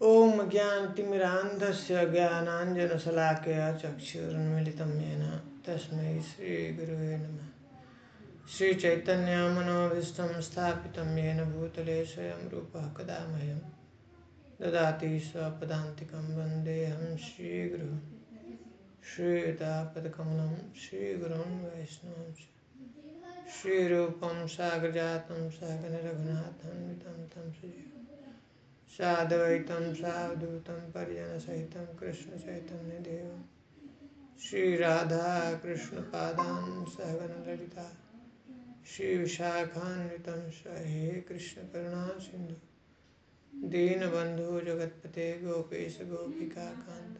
ओम ज्ञानतिमिरान्धस्य ज्ञानाञ्जनशलाकया चक्षुरुन्मीलितं येन तस्मै श्रीगुरुवे नमः। श्रीचैतन्यमनोभीष्टं स्थापितं येन भूतले स्वयं रूपः कदा मह्यं ददाति स्वपदान्तिकं वन्देऽहं श्रीगुरुं श्रीयुतापदकमलं श्रीगुरुं वैष्णवं श्रीरूपं साग्रजातं सहगणरघुनाथान्वितं तं सजीवं साद्वैतं सावधूतं परिजनसहितं कृष्णचैतन्यदेवं श्रीराधाकृष्णपादान् सहगणललिता श्रीविशाखान्वितं हे कृष्णकरुणासिन्धु दीनबन्धु जगत्पते गोपेश गोपिकान्त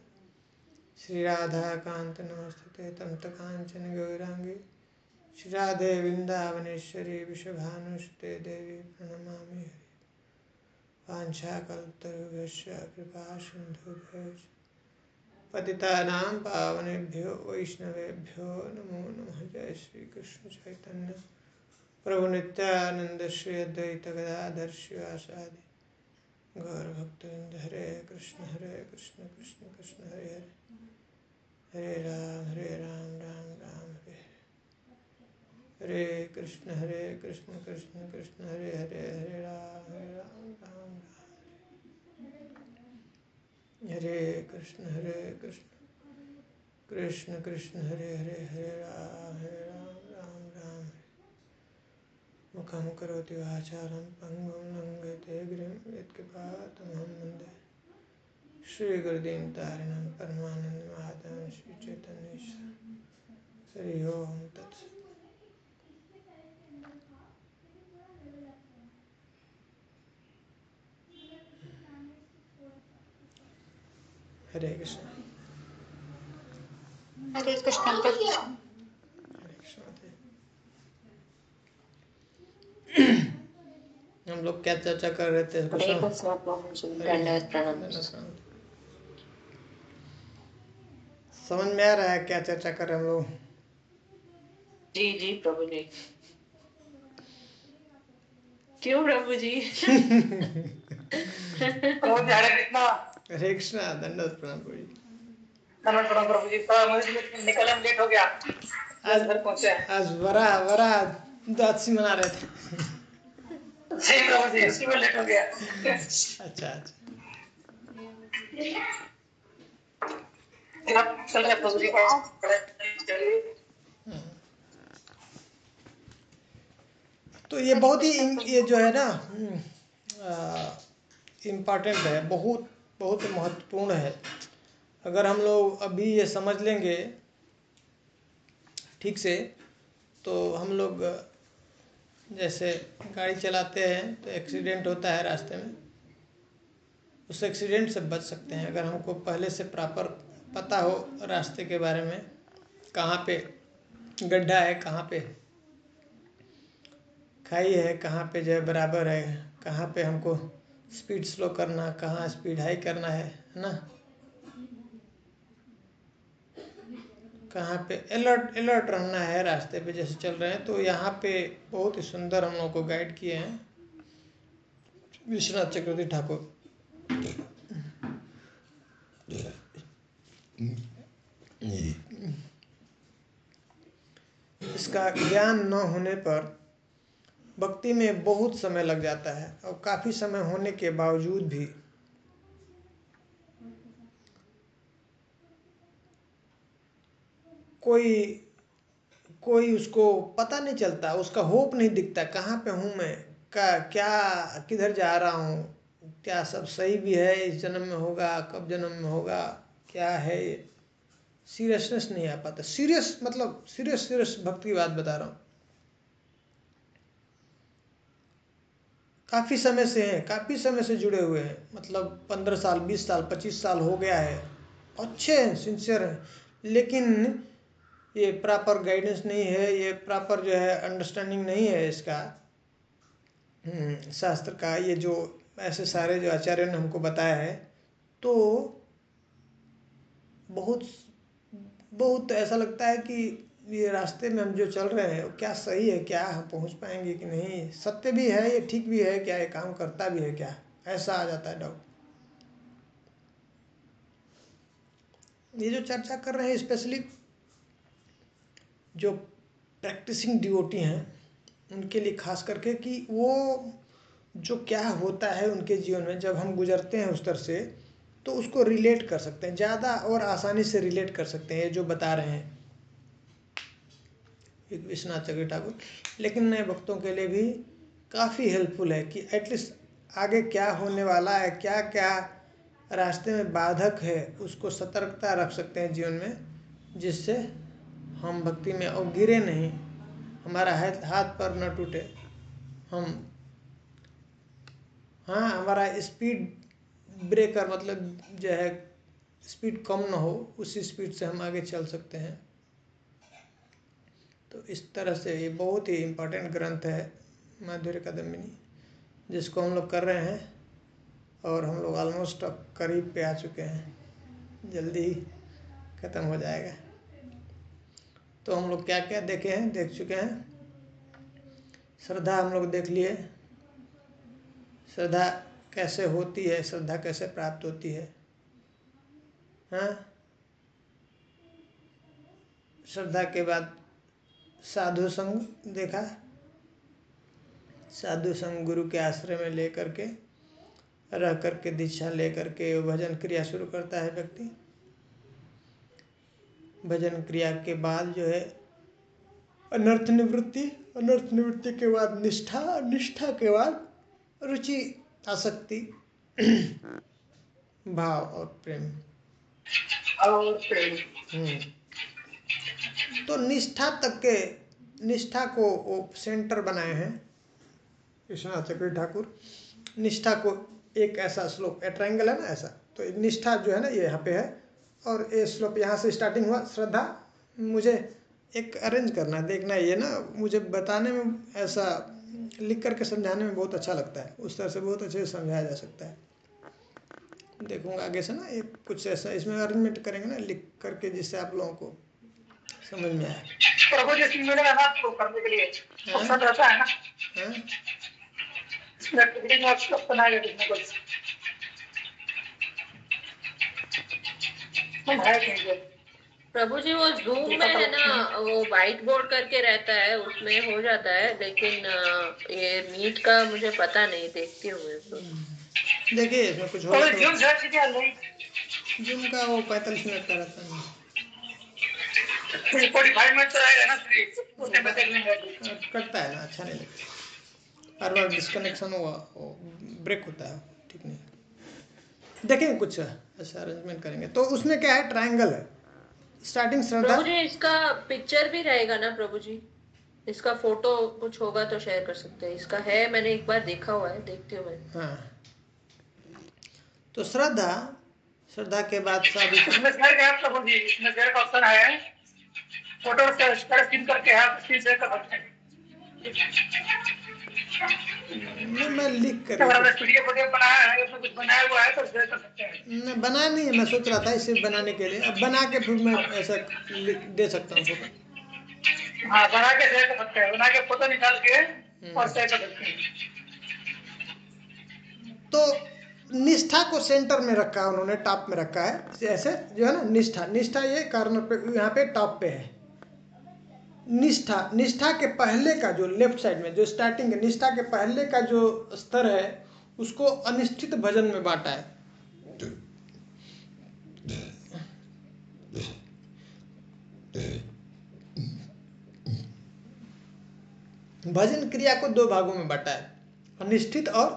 श्रीराधाकान्त नमस्ते तप्तकाञ्चन गौराङ्गी श्रीराधे वृन्दावनेश्वरी विश्वभानुसुते देवी प्रणमामि हरि। वाञ्छाकल्पतरुभ्यश्च कृपासिन्धुभ्यश्च पतितानां पावनेभ्यो वैष्णवेभ्यो नमो नमः। जय श्री कृष्ण चैतन्य प्रभु नित्यानंद श्री अद्वैत गदाधर शिवासादि गौरभक्तवृंद। हरे कृष्ण कृष्ण कृष्ण हरे हरे, हरे राम राम राम हरे हरे। हरे कृष्ण कृष्ण कृष्ण हरे हरे, हरे राम राम राम। हरे कृष्ण कृष्ण कृष्ण हरे हरे, हरे राम राम राम। मुखं करोति वाचालं पंगुं लंघयते गिरिं यत्कृपातमहं वन्दे श्रीगुरुदीनतारिणं परमानन्दमाधवं श्रीचैतन्येश्वरं। हरि ओम तत्सत्। हरे कृष्ण। हरे कृष्ण। हरे कृष्ण। हम लोग क्या चर्चा कर रहे थे? हरे कृष्ण प्रभु जी, दंडवत प्रणाम। समझ में आ रहा है क्या चर्चा कर रहे हैं हम लोग? जी जी प्रभु जी। क्यों प्रभु जी? हरे कृष्णा, दंडवत प्रणाम प्रभु जी। दंडवत प्रणाम प्रभु जी। मुझे निकलने में लेट हो गया, आज घर पहुंचे। आज बड़ा दासी मना रहे थे। जी प्रभु जी, इसी में लेट हो गया। अच्छा। चल रहा प्रभु जी। तो ये बहुत ही ये जो है ना इम्पॉर्टेंट है, बहुत बहुत महत्वपूर्ण है। अगर हम लोग अभी ये समझ लेंगे ठीक से, तो हम लोग जैसे गाड़ी चलाते हैं तो एक्सीडेंट होता है रास्ते में, उस एक्सीडेंट से बच सकते हैं अगर हमको पहले से प्रॉपर पता हो रास्ते के बारे में, कहाँ पे गड्ढा है, कहाँ पे खाई है, कहाँ पे जो है बराबर है, कहाँ पे हमको स्पीड स्लो करना, कहाँ स्पीड हाई करना है ना, कहाँ पे अलर्ट रहना है रास्ते पे जैसे चल रहे हैं। तो यहाँ पे बहुत ही सुंदर हम लोगों को गाइड किए हैं विश्वनाथ चक्रवर्ती ठाकुर। इसका ज्ञान न होने पर भक्ति में बहुत समय लग जाता है, और काफ़ी समय होने के बावजूद भी कोई उसको पता नहीं चलता, उसका होप नहीं दिखता, कहाँ पे हूँ मैं, क्या किधर जा रहा हूँ, क्या सब सही भी है, इस जन्म में होगा, कब जन्म में होगा, क्या है, सीरियसनेस नहीं आ पाता। सीरियस मतलब सीरियस भक्ति की बात बता रहा हूँ। काफ़ी समय से जुड़े हुए हैं, मतलब 15 साल 20 साल 25 साल हो गया है, अच्छे हैं, सिंसियर हैं, लेकिन ये प्रॉपर गाइडेंस नहीं है, ये प्रॉपर जो है अंडरस्टैंडिंग नहीं है इसका शास्त्र का। ये जो ऐसे सारे जो आचार्य ने हमको बताया है, तो बहुत ऐसा लगता है कि ये रास्ते में हम जो चल रहे हैं वो क्या सही है, क्या हम पहुंच पाएंगे कि नहीं, सत्य भी है ये, ठीक भी है क्या, ये काम करता भी है क्या, ऐसा आ जाता है डाउट। ये जो चर्चा कर रहे हैं स्पेशली जो प्रैक्टिसिंग डिवोटी हैं उनके लिए खास करके, कि वो जो क्या होता है उनके जीवन में जब हम गुजरते हैं उस तरह से, तो उसको रिलेट कर सकते हैं, ज़्यादा और आसानी से रिलेट कर सकते हैं ये जो बता रहे हैं विश्वनाथ चक्रवर्ती ठाकुर। लेकिन नए भक्तों के लिए भी काफ़ी हेल्पफुल है कि एटलीस्ट आगे क्या होने वाला है, क्या क्या रास्ते में बाधक है, उसको सतर्कता रख सकते हैं जीवन में, जिससे हम भक्ति में और गिरे नहीं, हमारा हाथ पर न टूटे, हम हाँ हमारा स्पीड ब्रेकर मतलब जो है स्पीड कम ना हो, उसी स्पीड से हम आगे चल सकते हैं। तो इस तरह से ये बहुत ही इम्पोर्टेंट ग्रंथ है माधुर्य कादम्बिनी, जिसको हम लोग कर रहे हैं और हम लोग ऑलमोस्ट अब करीब पे आ चुके हैं, जल्दी ही ख़त्म हो जाएगा। तो हम लोग क्या क्या देख चुके हैं। श्रद्धा हम लोग देख लिए, श्रद्धा कैसे होती है, श्रद्धा कैसे प्राप्त होती है। हाँ, श्रद्धा के बाद साधु संग देखा, साधु संग गुरु के आश्रय में ले करके रह करके दीक्षा ले करके भजन क्रिया शुरू करता है व्यक्ति। भजन क्रिया के बाद जो है अनर्थ निवृत्ति, अनर्थ निवृत्ति के बाद निष्ठा, निष्ठा के बाद रुचि, आसक्ति, भाव और प्रेम। तो निष्ठा तक के, निष्ठा को वो सेंटर बनाए हैं विश्वनाथ चक्रवर्ती ठाकुर। निष्ठा को एक ऐसा श्लोक, ट्रायंगल है ना ऐसा, तो निष्ठा जो है ना ये यहाँ पे है, और ये श्लोक यहाँ से स्टार्टिंग हुआ। श्रद्धा मुझे एक अरेंज करना, देखना, ये ना मुझे बताने में, ऐसा लिख करके समझाने में बहुत अच्छा लगता है, उस तरह से बहुत अच्छे से समझाया जा सकता है। देखूंगा आगे से ना एक कुछ ऐसा इसमें अरेंजमेंट करेंगे ना लिख करके, जिससे आप लोगों को समझ में आए। प्रभु जी इसमें मिलेगा ना आपको करने के लिए ऑप्शन रहता है ना, इसमें एक्टिविटी में ऑप्शन आएगा किसी कुछ प्रभु जी वो जूम में है ना, वो व्हाइट बोर्ड करके रहता है, उसमें हो जाता है, लेकिन ये मीट का मुझे पता नहीं, देखती हूँ मैं। देखिए इसमें कुछ हो जूम का वो 45 मिनट का रहता है, 45 मिनट तो रहेगा ना, कटता है ना, अच्छा नहीं लगता, हर बार डिस्कनेक्शन हुआ ब्रेक होता है, ठीक नहीं। देखेंगे कुछ ऐसा अरेंजमेंट करेंगे। तो उसमें क्या है, ट्रायंगल है, स्टार्टिंग श्रद्धा। प्रभु जी इसका पिक्चर भी रहेगा ना प्रभु जी, इसका फोटो कुछ होगा तो शेयर कर सकते हैं। इसका है, मैंने एक बार देखा हुआ है, देखती हूँ मैं। हाँ, तो श्रद्धा, श्रद्धा के बाद साधु। इसमें शेयर क्या है प्रभु जी, इसमें शेयर का ऑप्शन है, फोटो शेयर स्क्रीन करके है, स्क्रीन शेयर कर सकते हैं। मैं लिख कर बनाया है, उसमें कुछ बनाया हुआ है तो शेयर कर सकते हैं। मैं बनाया नहीं है, मैं सोच रहा था इसे बनाने के लिए, अब बना के फिर मैं ऐसा दे सकता हूँ फोटो। हाँ, बना के शेयर कर सकते हैं, बना के फोटो निकाल के और शेयर कर सकते हैं। तो निष्ठा को सेंटर में रखा है उन्होंने, टॉप में रखा है ऐसे जो है ना, निष्ठा, निष्ठा ये कार्नर पे, यहाँ पे टॉप पे है। निष्ठा, निष्ठा के पहले का जो लेफ्ट साइड में जो स्टार्टिंग है, निष्ठा के पहले का जो स्तर है उसको अनिष्ठित भजन में बांटा है। भजन क्रिया को दो भागों में बांटा है, अनिष्ठित और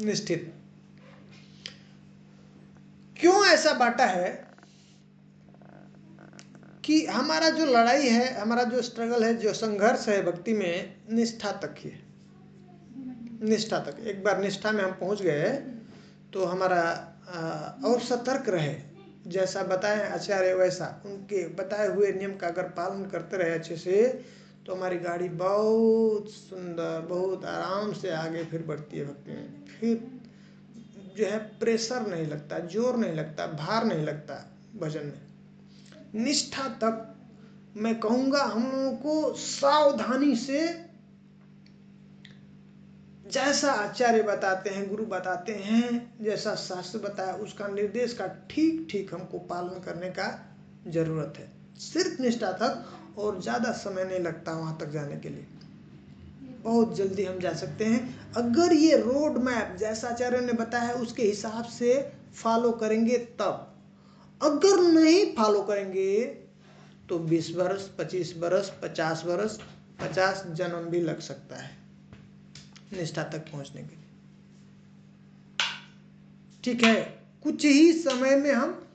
निष्ठित। क्यों ऐसा बांटा है कि हमारा जो लड़ाई है, हमारा जो स्ट्रगल है, जो संघर्ष है भक्ति में, निष्ठा तक ही है, निष्ठा तक। एक बार निष्ठा में हम पहुंच गए तो हमारा और सतर्क रहे, जैसा बताए आचार्य वैसा उनके बताए हुए नियम का अगर पालन करते रहे अच्छे से, तो हमारी गाड़ी बहुत सुंदर, बहुत आराम से आगे फिर बढ़ती है भक्ति में। फिर जो है प्रेशर नहीं लगता, जोर नहीं लगता, भार नहीं लगता भजन में। निष्ठा तक मैं कहूँगा हम लोगों को सावधानी से जैसा आचार्य बताते हैं, गुरु बताते हैं, जैसा शास्त्र बताया उसका निर्देश का ठीक ठीक हमको पालन करने का जरूरत है। सिर्फ निष्ठा तक, और ज़्यादा समय नहीं लगता वहाँ तक जाने के लिए, बहुत जल्दी हम जा सकते हैं अगर ये रोड मैप जैसा आचार्य ने बताया उसके हिसाब से फॉलो करेंगे तब। अगर नहीं फॉलो करेंगे तो 20 वर्ष, 25 वर्ष, 50 वर्ष, 50 जन्म भी लग सकता है निष्ठा तक पहुंचने के लिए। ठीक है, कुछ ही समय में हम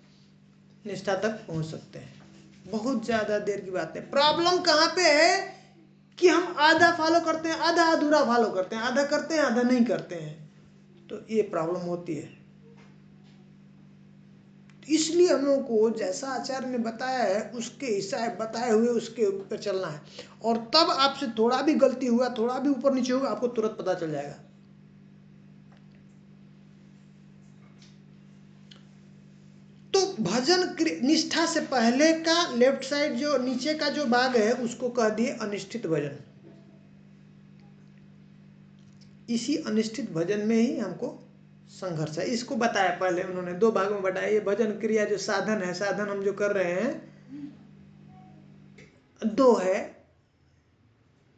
निष्ठा तक पहुंच सकते हैं, बहुत ज्यादा देर की बात है। प्रॉब्लम कहाँ पे है कि हम आधा फॉलो करते हैं, आधा अधूरा फॉलो करते हैं, आधा करते हैं आधा नहीं करते हैं, तो ये प्रॉब्लम होती है। इसलिए हम लोगों को जैसा आचार्य ने बताया है उसके हिसाब बताए हुए उसके ऊपर चलना है, और तब आपसे थोड़ा भी गलती हुआ, थोड़ा भी ऊपर नीचे हुआ, आपको तुरंत पता चल जाएगा। तो भजन निष्ठा से पहले का लेफ्ट साइड जो नीचे का जो भाग है उसको कह दिए अनिष्ठित भजन। इसी अनिष्ठित भजन में ही हमको संघर्ष है। इसको बताया पहले उन्होंने 2 भागों में बताया। ये भजन क्रिया जो साधन है, साधन हम जो कर रहे हैं 2 है,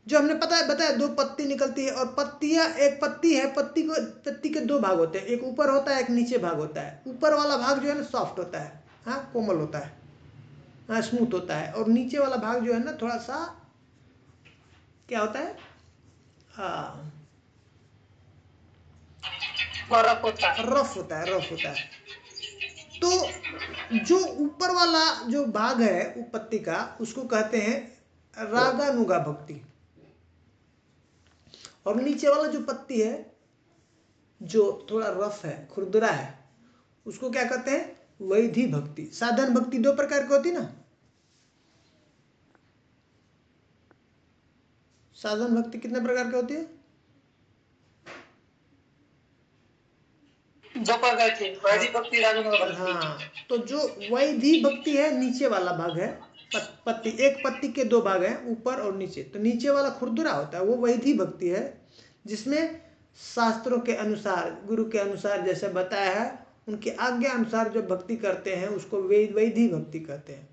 जो हमने बताया 2 पत्ती निकलती है, और पत्तियां, एक पत्ती है, पत्ती के 2 भाग होते हैं, एक ऊपर होता है एक नीचे भाग होता है। ऊपर वाला भाग जो है ना सॉफ्ट होता है, हाँ कोमल होता है, हाँ स्मूथ होता है, और नीचे वाला भाग जो है ना थोड़ा सा क्या होता है, रफ होता है, रफ होता है। तो जो ऊपर वाला जो भाग है पत्ती का उसको कहते हैं रागानुगा भक्ति, और नीचे वाला जो पत्ती है जो थोड़ा रफ है, खुरदुरा है, उसको क्या कहते हैं वैधि भक्ति। साधन भक्ति 2 प्रकार की होती ना, साधन भक्ति कितने प्रकार की होती है? 2 प्रकार की, वैदिक भक्ति, रागानुगा भक्ति। हाँ, तो जो वैधि भक्ति है नीचे वाला भाग है, पत्ती, एक पत्ती के 2 भाग हैं ऊपर और नीचे, तो नीचे वाला खुरदुरा होता है, वो वैधि भक्ति है, जिसमें शास्त्रों के अनुसार, गुरु के अनुसार जैसे बताया है, उनके आज्ञा अनुसार जो भक्ति करते हैं उसको वैधि भक्ति कहते हैं।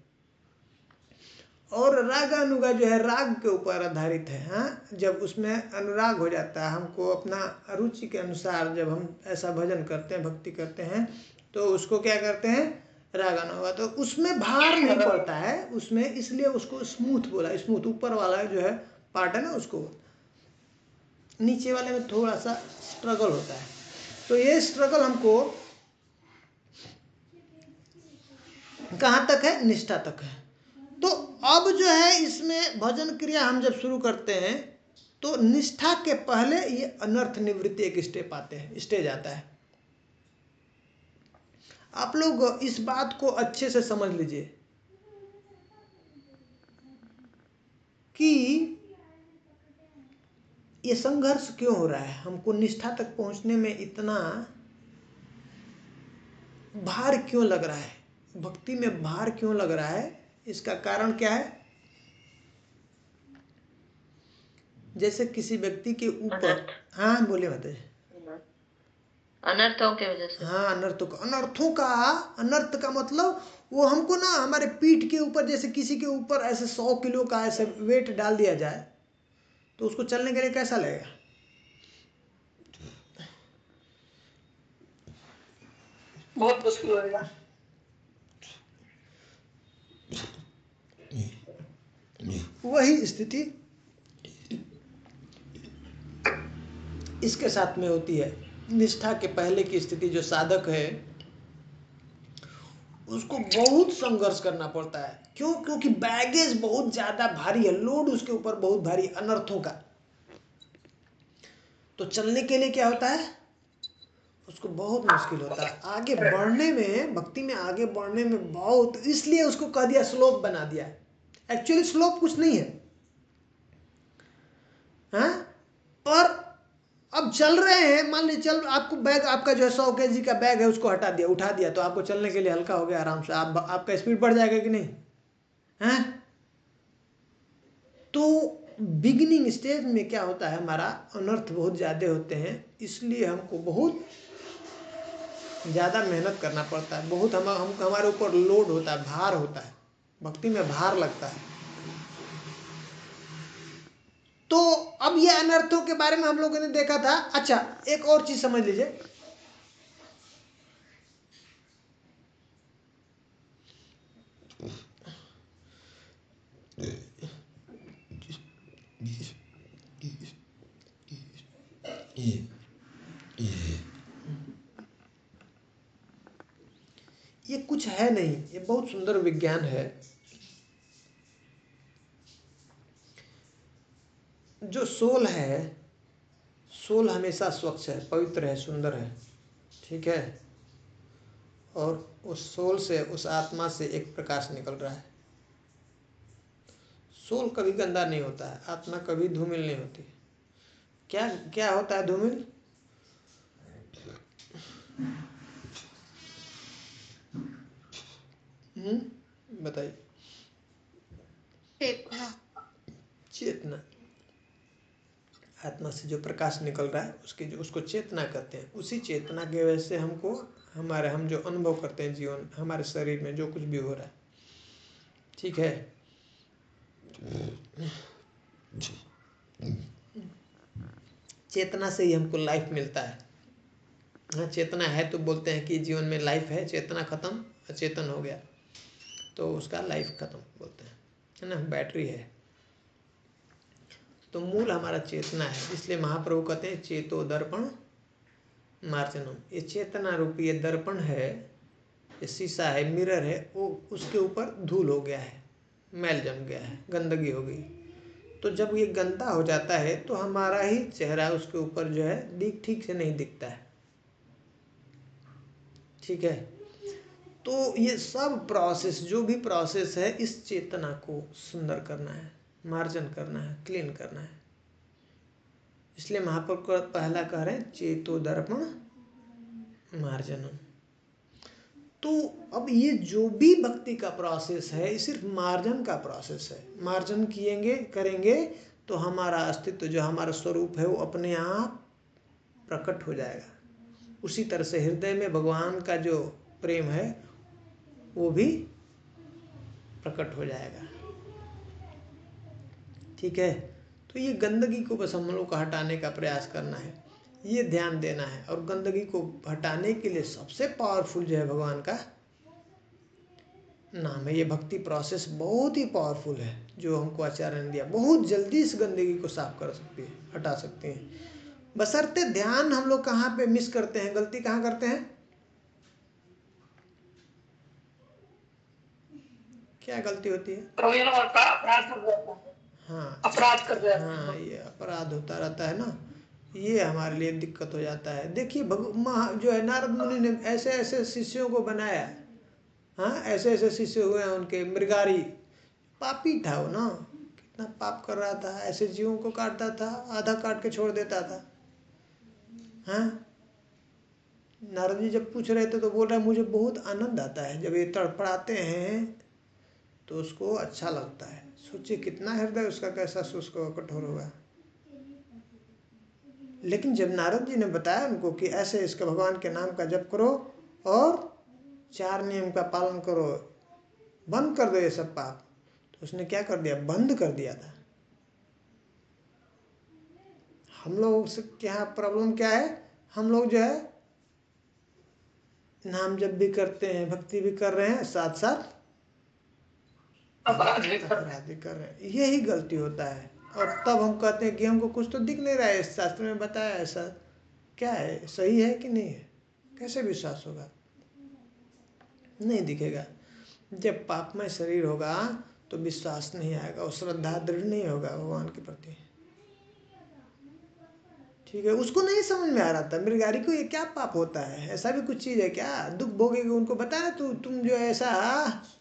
और रागानुगा जो है राग के ऊपर आधारित है, हाँ, जब उसमें अनुराग हो जाता है, हमको अपना रुचि के अनुसार जब हम ऐसा भजन करते हैं, भक्ति करते हैं, तो उसको क्या करते हैं रागानुगा। तो उसमें भार नहीं पड़ता है उसमें, इसलिए उसको स्मूथ बोला। स्मूथ ऊपर वाला जो है पार्ट है ना उसको, नीचे वाले में थोड़ा सा स्ट्रगल होता है। तो ये स्ट्रगल हमको कहाँ तक है, निष्ठा तक है। तो अब जो है इसमें भजन क्रिया हम जब शुरू करते हैं तो निष्ठा के पहले ये अनर्थ निवृत्ति एक स्टेज आता है। आप लोग इस बात को अच्छे से समझ लीजिए कि ये संघर्ष क्यों हो रहा है, हमको निष्ठा तक पहुंचने में इतना भार क्यों लग रहा है, भक्ति में भार क्यों लग रहा है, इसका कारण क्या है। जैसे किसी व्यक्ति के ऊपर, हाँ बोलिए माता जी। अनर्थों के वजह से, हाँ अनर्थ का मतलब वो हमको ना हमारे पीठ के ऊपर, जैसे किसी के ऊपर ऐसे 100 किलो का ऐसे वेट डाल दिया जाए तो उसको चलने के लिए कैसा लगेगा, बहुत मुश्किल होगा। वही स्थिति इसके साथ में होती है। निष्ठा के पहले की स्थिति जो साधक है उसको बहुत संघर्ष करना पड़ता है। क्यों? क्योंकि बैगेज बहुत ज्यादा भारी है, लोड उसके ऊपर बहुत भारी, अनर्थों का। तो चलने के लिए क्या होता है, उसको बहुत मुश्किल होता है आगे बढ़ने में, भक्ति में आगे बढ़ने में बहुत, इसलिए उसको कह दिया स्लोप बना दिया। एक्चुअली स्लोप कुछ नहीं है, हाँ? और अब चल रहे हैं, मान लीजिए चल, आपको बैग, आपका जो है 100 kg का बैग है उसको हटा दिया, उठा दिया, तो आपको चलने के लिए हल्का हो गया आराम से, आपका स्पीड बढ़ जाएगा कि नहीं, हैं? तो बिगिनिंग स्टेज में क्या होता है, हमारा अनर्थ बहुत ज़्यादा होते हैं, इसलिए हमको बहुत ज़्यादा मेहनत करना पड़ता है, बहुत हमारे ऊपर लोड होता है, भार होता है, भक्ति में भार लगता है। तो अब ये अनर्थों के बारे में हम लोगों ने देखा था। अच्छा, एक और चीज समझ लीजिए, ये कुछ है नहीं, ये बहुत सुंदर विज्ञान है। जो सोल है, सोल हमेशा स्वच्छ है, पवित्र है, सुंदर है, ठीक है। और उस सोल से, उस आत्मा से एक प्रकाश निकल रहा है। सोल कभी गंदा नहीं होता है, आत्मा कभी धूमिल नहीं होती। क्या क्या होता है धूमिल? बताइए। चेतना। आत्मा से जो प्रकाश निकल रहा है उसको चेतना कहते हैं। उसी चेतना के वजह से हमको हम जो अनुभव करते हैं जीवन, हमारे शरीर में जो कुछ भी हो रहा है, ठीक है। चेतना से ही हमको लाइफ मिलता है। हाँ, चेतना है तो बोलते हैं कि जीवन में लाइफ है, चेतना खत्म, अचेतन हो गया तो उसका लाइफ खत्म बोलते हैं, है ना, बैटरी है। तो मूल हमारा चेतना है, इसलिए महाप्रभु कहते हैं चेतो दर्पण मार्जनम। ये चेतना रूपी ये दर्पण है, ये शीशा है, मिरर है, वो उसके ऊपर धूल हो गया है, मैल जम गया है, गंदगी हो गई। तो जब ये गंदा हो जाता है तो हमारा ही चेहरा उसके ऊपर जो है ठीक से नहीं दिखता है, ठीक है। तो ये सब प्रोसेस, जो भी प्रोसेस है, इस चेतना को सुंदर करना है, मार्जन करना है, क्लीन करना है। इसलिए महाप्रभु को पहला कह रहे हैं चेतो दर्पण मार्जनम। तो अब ये जो भी भक्ति का प्रोसेस है, ये सिर्फ मार्जन का प्रोसेस है। मार्जन करेंगे तो हमारा अस्तित्व, जो हमारा स्वरूप है, वो अपने आप प्रकट हो जाएगा। उसी तरह से हृदय में भगवान का जो प्रेम है वो भी प्रकट हो जाएगा, ठीक है। तो ये गंदगी को बस हम लोग को हटाने का प्रयास करना है, ये ध्यान देना है। और गंदगी को हटाने के लिए सबसे पावरफुल जो है भगवान का नाम है। ये भक्ति प्रोसेस बहुत ही पावरफुल है जो हमको आचार्य ने दिया, बहुत जल्दी इस गंदगी को साफ कर सकती है, हटा सकते हैं। बशर्ते ध्यान हम लोग कहाँ पे मिस करते हैं, गलती कहाँ करते हैं? क्या गलती होती है? हाँ, अपराध कर रहे हैं। हाँ, ये अपराध होता रहता है ना, ये हमारे लिए दिक्कत हो जाता है। देखिए जो है नारद मुनि ने ऐसे ऐसे शिष्यों को बनाया, हाँ, ऐसे ऐसे शिष्य हुए हैं उनके। मृगारी पापी था वो ना, कितना पाप कर रहा था, ऐसे जीवों को काटता था, आधा काट के छोड़ देता था। हाँ, नारद जी जब पूछ रहे थे तो बोल रहा है मुझे बहुत आनंद आता है जब ये तड़पड़ाते हैं तो उसको अच्छा लगता है। सोचिए कितना हृदय उसका कैसा शुष्क और कठोर होगा। लेकिन जब नारद जी ने बताया उनको कि ऐसे इसके भगवान के नाम का जप करो और 4 नियम का पालन करो, बंद कर दो ये सब पाप, तो उसने क्या कर दिया? बंद कर दिया था। हम लोग से क्या प्रॉब्लम क्या है? हम लोग जो है नाम जप भी करते हैं, भक्ति भी कर रहे हैं, साथ साथ अपराध भी कर रहे हैं। यही गलती होता है। और तब हम कहते हैं कि हमको कुछ तो दिख नहीं रहा है, इस शास्त्र में बताया ऐसा, क्या है, सही है कि नहीं है? कैसे विश्वास होगा? नहीं दिखेगा। जब पापमय शरीर होगा तो विश्वास नहीं आएगा और श्रद्धा दृढ़ नहीं होगा भगवान के प्रति, ठीक है। उसको नहीं समझ में आ रहा था मृगारी को, ये क्या पाप होता है, ऐसा भी कुछ चीज़ है क्या? दुख भोगेगी, उनको पता है तुम जो ऐसा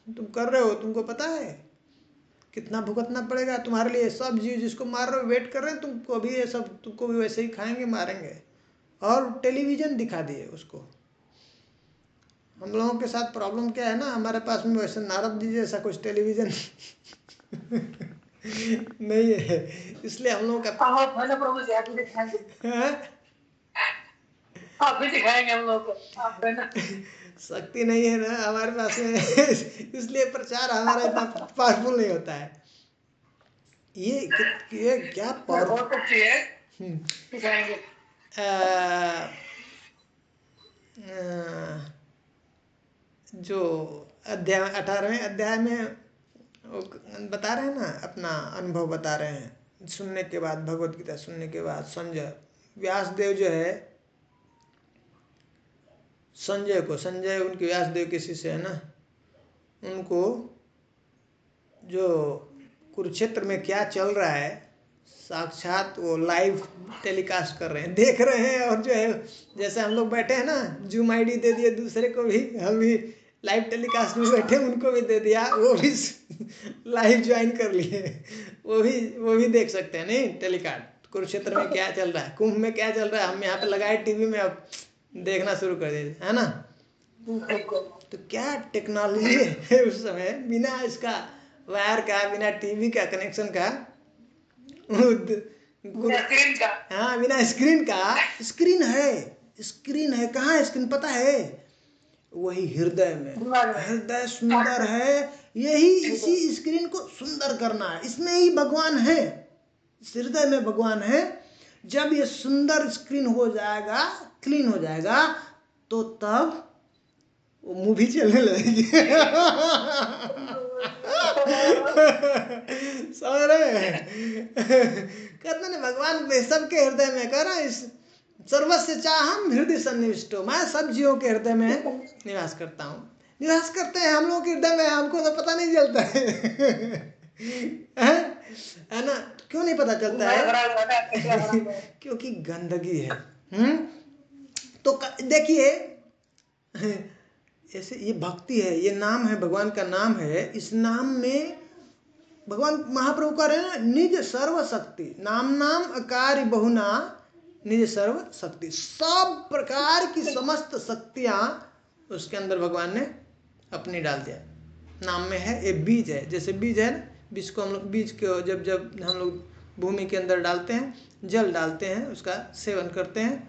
तुम कर रहे हो, तुमको पता है कितना भुगतना पड़ेगा तुम्हारे लिए। सब जीव जिसको मार रहे हो वेट कर रहे हैं तुमको भी, ये सब तुमको भी वैसे ही खाएंगे, मारेंगे। और टेलीविज़न दिखा दिए उसको। हम लोगों के साथ प्रॉब्लम क्या है ना, हमारे पास में वैसे नारद जी जैसा कुछ टेलीविज़न नहीं है, इसलिए हम लोगों का आप है ना प्रभु जी, आप भी दिखाएंगे, हाँ? आप भी दिखाएंगे हम लोग को, आप है ना। शक्ति नहीं है ना हमारे पास में, इसलिए प्रचार हमारा इतना पावरफुल नहीं होता है। ये क्या बहुत पावरफुल। अच्छी है, दिखाएंगे। जो अध्याय 18वें अध्याय में वो बता रहे हैं ना, अपना अनुभव बता रहे हैं सुनने के बाद, भगवत गीता सुनने के बाद संजय व्यासदेव जो है, संजय उनके व्यासदेव के शिष्य है ना, उनको जो कुरुक्षेत्र में क्या चल रहा है साक्षात वो लाइव टेलीकास्ट कर रहे हैं, देख रहे हैं। और जो है जैसे हम लोग बैठे हैं ना, जूम आईडी दे दिए दूसरे को भी, हम भी लाइव टेलीकास्ट में बैठे, उनको भी दे दिया, वो भी लाइव ज्वाइन कर लिए, वो भी देख सकते हैं नहीं टेलीकास्ट, कुरुक्षेत्र में क्या चल रहा है, कुंभ में क्या चल रहा है, हम यहाँ पे लगाए टीवी में, अब देखना शुरू कर दिए, है ना। तो क्या टेक्नोलॉजी है उस समय, बिना इसका वायर का, बिना टीवी का कनेक्शन का, स्क्रीन का, हाँ बिना स्क्रीन का, स्क्रीन है, कहाँ है स्क्रीन पता है, वही हृदय में, हृदय सुंदर है, यही इसी स्क्रीन को सुंदर करना है, इसमें ही भगवान है, इस हृदय में भगवान है। जब ये सुंदर स्क्रीन हो जाएगा, क्लीन हो जाएगा, तो तब वो मूवी चलने लगेगी। समझ रहे, कहते ना भगवान सबके हृदय में, कह रहा इस सर्वस्य चाहम हृदय सन्निविष्टो, मैं सब जीवों के हृदय में निवास करता हूँ। निवास करते हैं हम लोग के हृदय में, हमको तो पता नहीं चलता है ना। क्यों नहीं पता चलता है? क्योंकि गंदगी है। तो देखिए ऐसे ये भक्ति है, ये नाम है, भगवान का नाम है, इस नाम में भगवान महाप्रभु कह रहे हैं निज सर्व शक्ति, नाम अकार्य बहुना निज सर्व शक्ति, सब प्रकार की समस्त शक्तियां उसके अंदर भगवान ने अपनी डाल दिया। नाम में है, एक बीज है, जैसे बीज है ना, बीज को हम लोग, बीज को जब हम लोग भूमि के अंदर डालते हैं, जल डालते हैं, उसका सेवन करते हैं,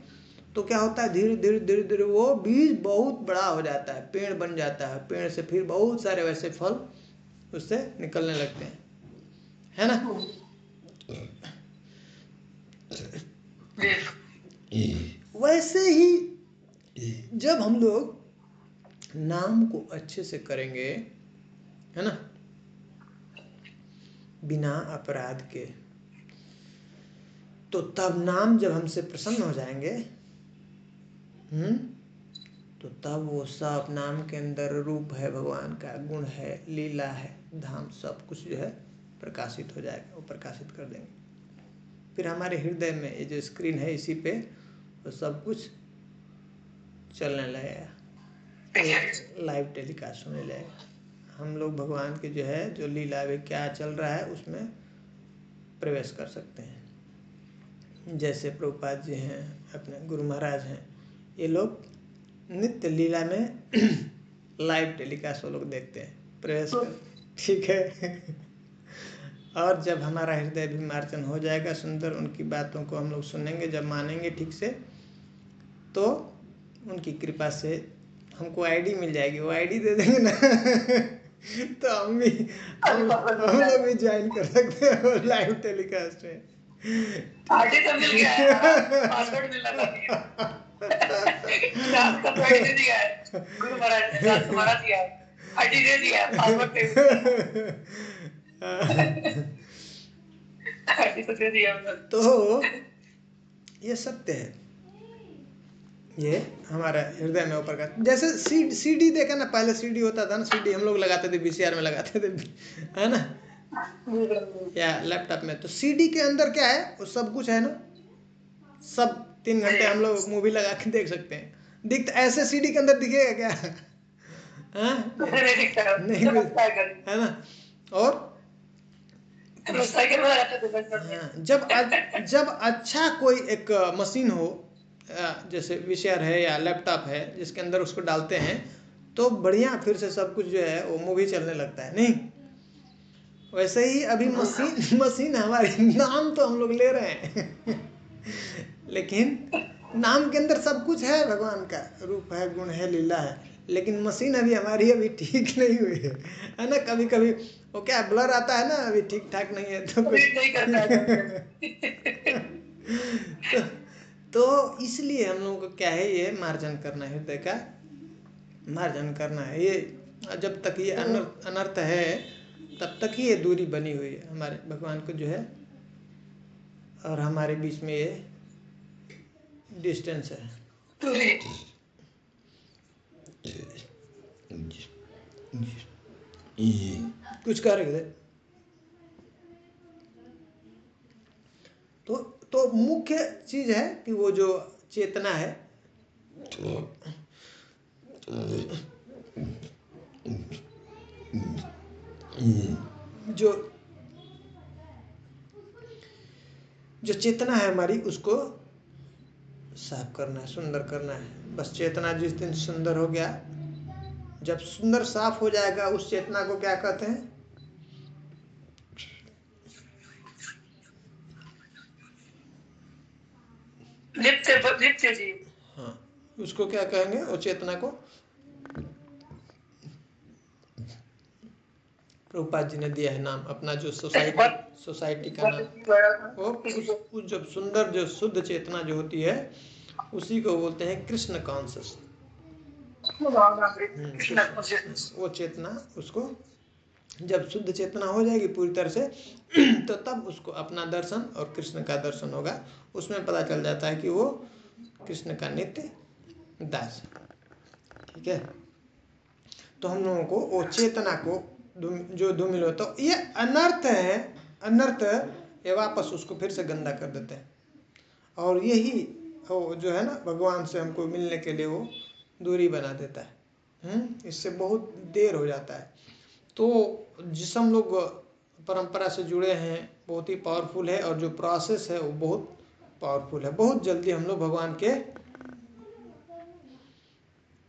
तो क्या होता है, धीरे धीरे वो बीज बहुत बड़ा हो जाता है, पेड़ बन जाता है, पेड़ से फिर बहुत सारे वैसे फल उससे निकलने लगते हैं, है ना। वैसे ही जब हम लोग नाम को अच्छे से करेंगे, है ना, बिना अपराध के, तो तब नाम जब हमसे प्रसन्न हो जाएंगे, तो तब वो सब नाम के अंदर रूप है भगवान का, गुण है, लीला है, धाम, सब कुछ जो है प्रकाशित हो जाएगा, वो प्रकाशित कर देंगे। फिर हमारे हृदय में ये जो स्क्रीन है, इसी पे वो सब कुछ चलने लगेगा, लाइव टेलीकास्ट होने लगेगा। हम लोग भगवान के जो है, जो लीला में क्या चल रहा है, उसमें प्रवेश कर सकते हैं। जैसे प्रभुपाद जी हैं, अपने गुरु महाराज हैं, ये लोग नित्य लीला में लाइव टेलीकास्ट वो लोग देखते हैं, प्रवेश कर, ठीक है। और जब हमारा हृदय भी मार्जन हो जाएगा सुंदर, उनकी बातों को हम लोग सुनेंगे, जब मानेंगे ठीक से, तो उनकी कृपा से हमको आईडी मिल जाएगी, वो आईडी दे देंगे ना तो हम लोग भी ज्वाइन कर सकते हैं लाइव टेलीकास्ट में। आईडी तो मिल गया है, पासवर्ड मिलना था, आपका तो आईडी दे दिया है गुरु महाराज ने, तुम्हारा दिया है, आईडी दे दिया है, पासवर्ड दे आईडी तो दे दिया। तो ये सत्य है, ये हमारा हृदय में ऊपर का, जैसे सीडी देखा ना, पहले सीडी होता था ना, सीडी हम लोग लगाते थे, वीसीआर में लगाते थे, है ना, या लैपटॉप में। तो सीडी के अंदर क्या है, वो सब कुछ है ना, सब 3 घंटे हम लोग मूवी लगा के देख सकते हैं। दिखता ऐसे सीडी के अंदर दिखेगा क्या? नहीं, है ना। और जब अच्छा कोई एक मशीन हो, जैसे वीसीआर है या लैपटॉप है, जिसके अंदर उसको डालते हैं, तो बढ़िया फिर से सब कुछ जो है वो मूवी चलने लगता है, नहीं। वैसे ही अभी मशीन हमारी, नाम तो हम लोग ले रहे हैं लेकिन नाम के अंदर सब कुछ है, भगवान का रूप है, गुण है, लीला है, लेकिन मशीन अभी ठीक नहीं हुई है ना। कभी कभी वो क्या ब्लर आता है ना, अभी ठीक ठाक नहीं है तो कुछ नहीं करता है तो इसलिए हम लोगों को क्या है, ये मार्जन करना है, हृदय का मार्जन करना है। ये जब तक ये अनर्थ है तब तक ही ये दूरी बनी हुई है हमारे भगवान को जो है, और हमारे बीच में ये डिस्टेंस है। कुछ कह रहे थे? तो मुख्य चीज है कि वो जो चेतना है, जो चेतना है हमारी, उसको साफ करना है, सुंदर करना है। बस चेतना जिस दिन सुंदर हो गया, जब सुंदर साफ हो जाएगा, उस चेतना को क्या कहते हैं? नित्य जी। हाँ, उसको क्या कहेंगे? वो चेतना को प्रभुपाद जी ने दिया है नाम, अपना जो सोसाइटी का नाम। वो उस जब सुंदर जो शुद्ध चेतना जो होती है, उसी को बोलते हैं कृष्ण कॉन्शियस। वो चेतना, उसको जब शुद्ध चेतना हो जाएगी पूरी तरह से तो तब उसको अपना दर्शन और कृष्ण का दर्शन होगा। उसमें पता चल जाता है कि वो कृष्ण का नित्य दास है। ठीक है, तो हम लोगों को वो चेतना को जो धूमिल हो, तो ये अनर्थ है, अनर्थ ये वापस उसको फिर से गंदा कर देते हैं। और यही वो जो है ना, भगवान से हमको मिलने के लिए वो दूरी बना देता है। इससे बहुत देर हो जाता है। तो जिस हम लोग परंपरा से जुड़े हैं, बहुत ही पावरफुल है, और जो प्रोसेस है वो बहुत पावरफुल है। बहुत जल्दी हम लोग भगवान के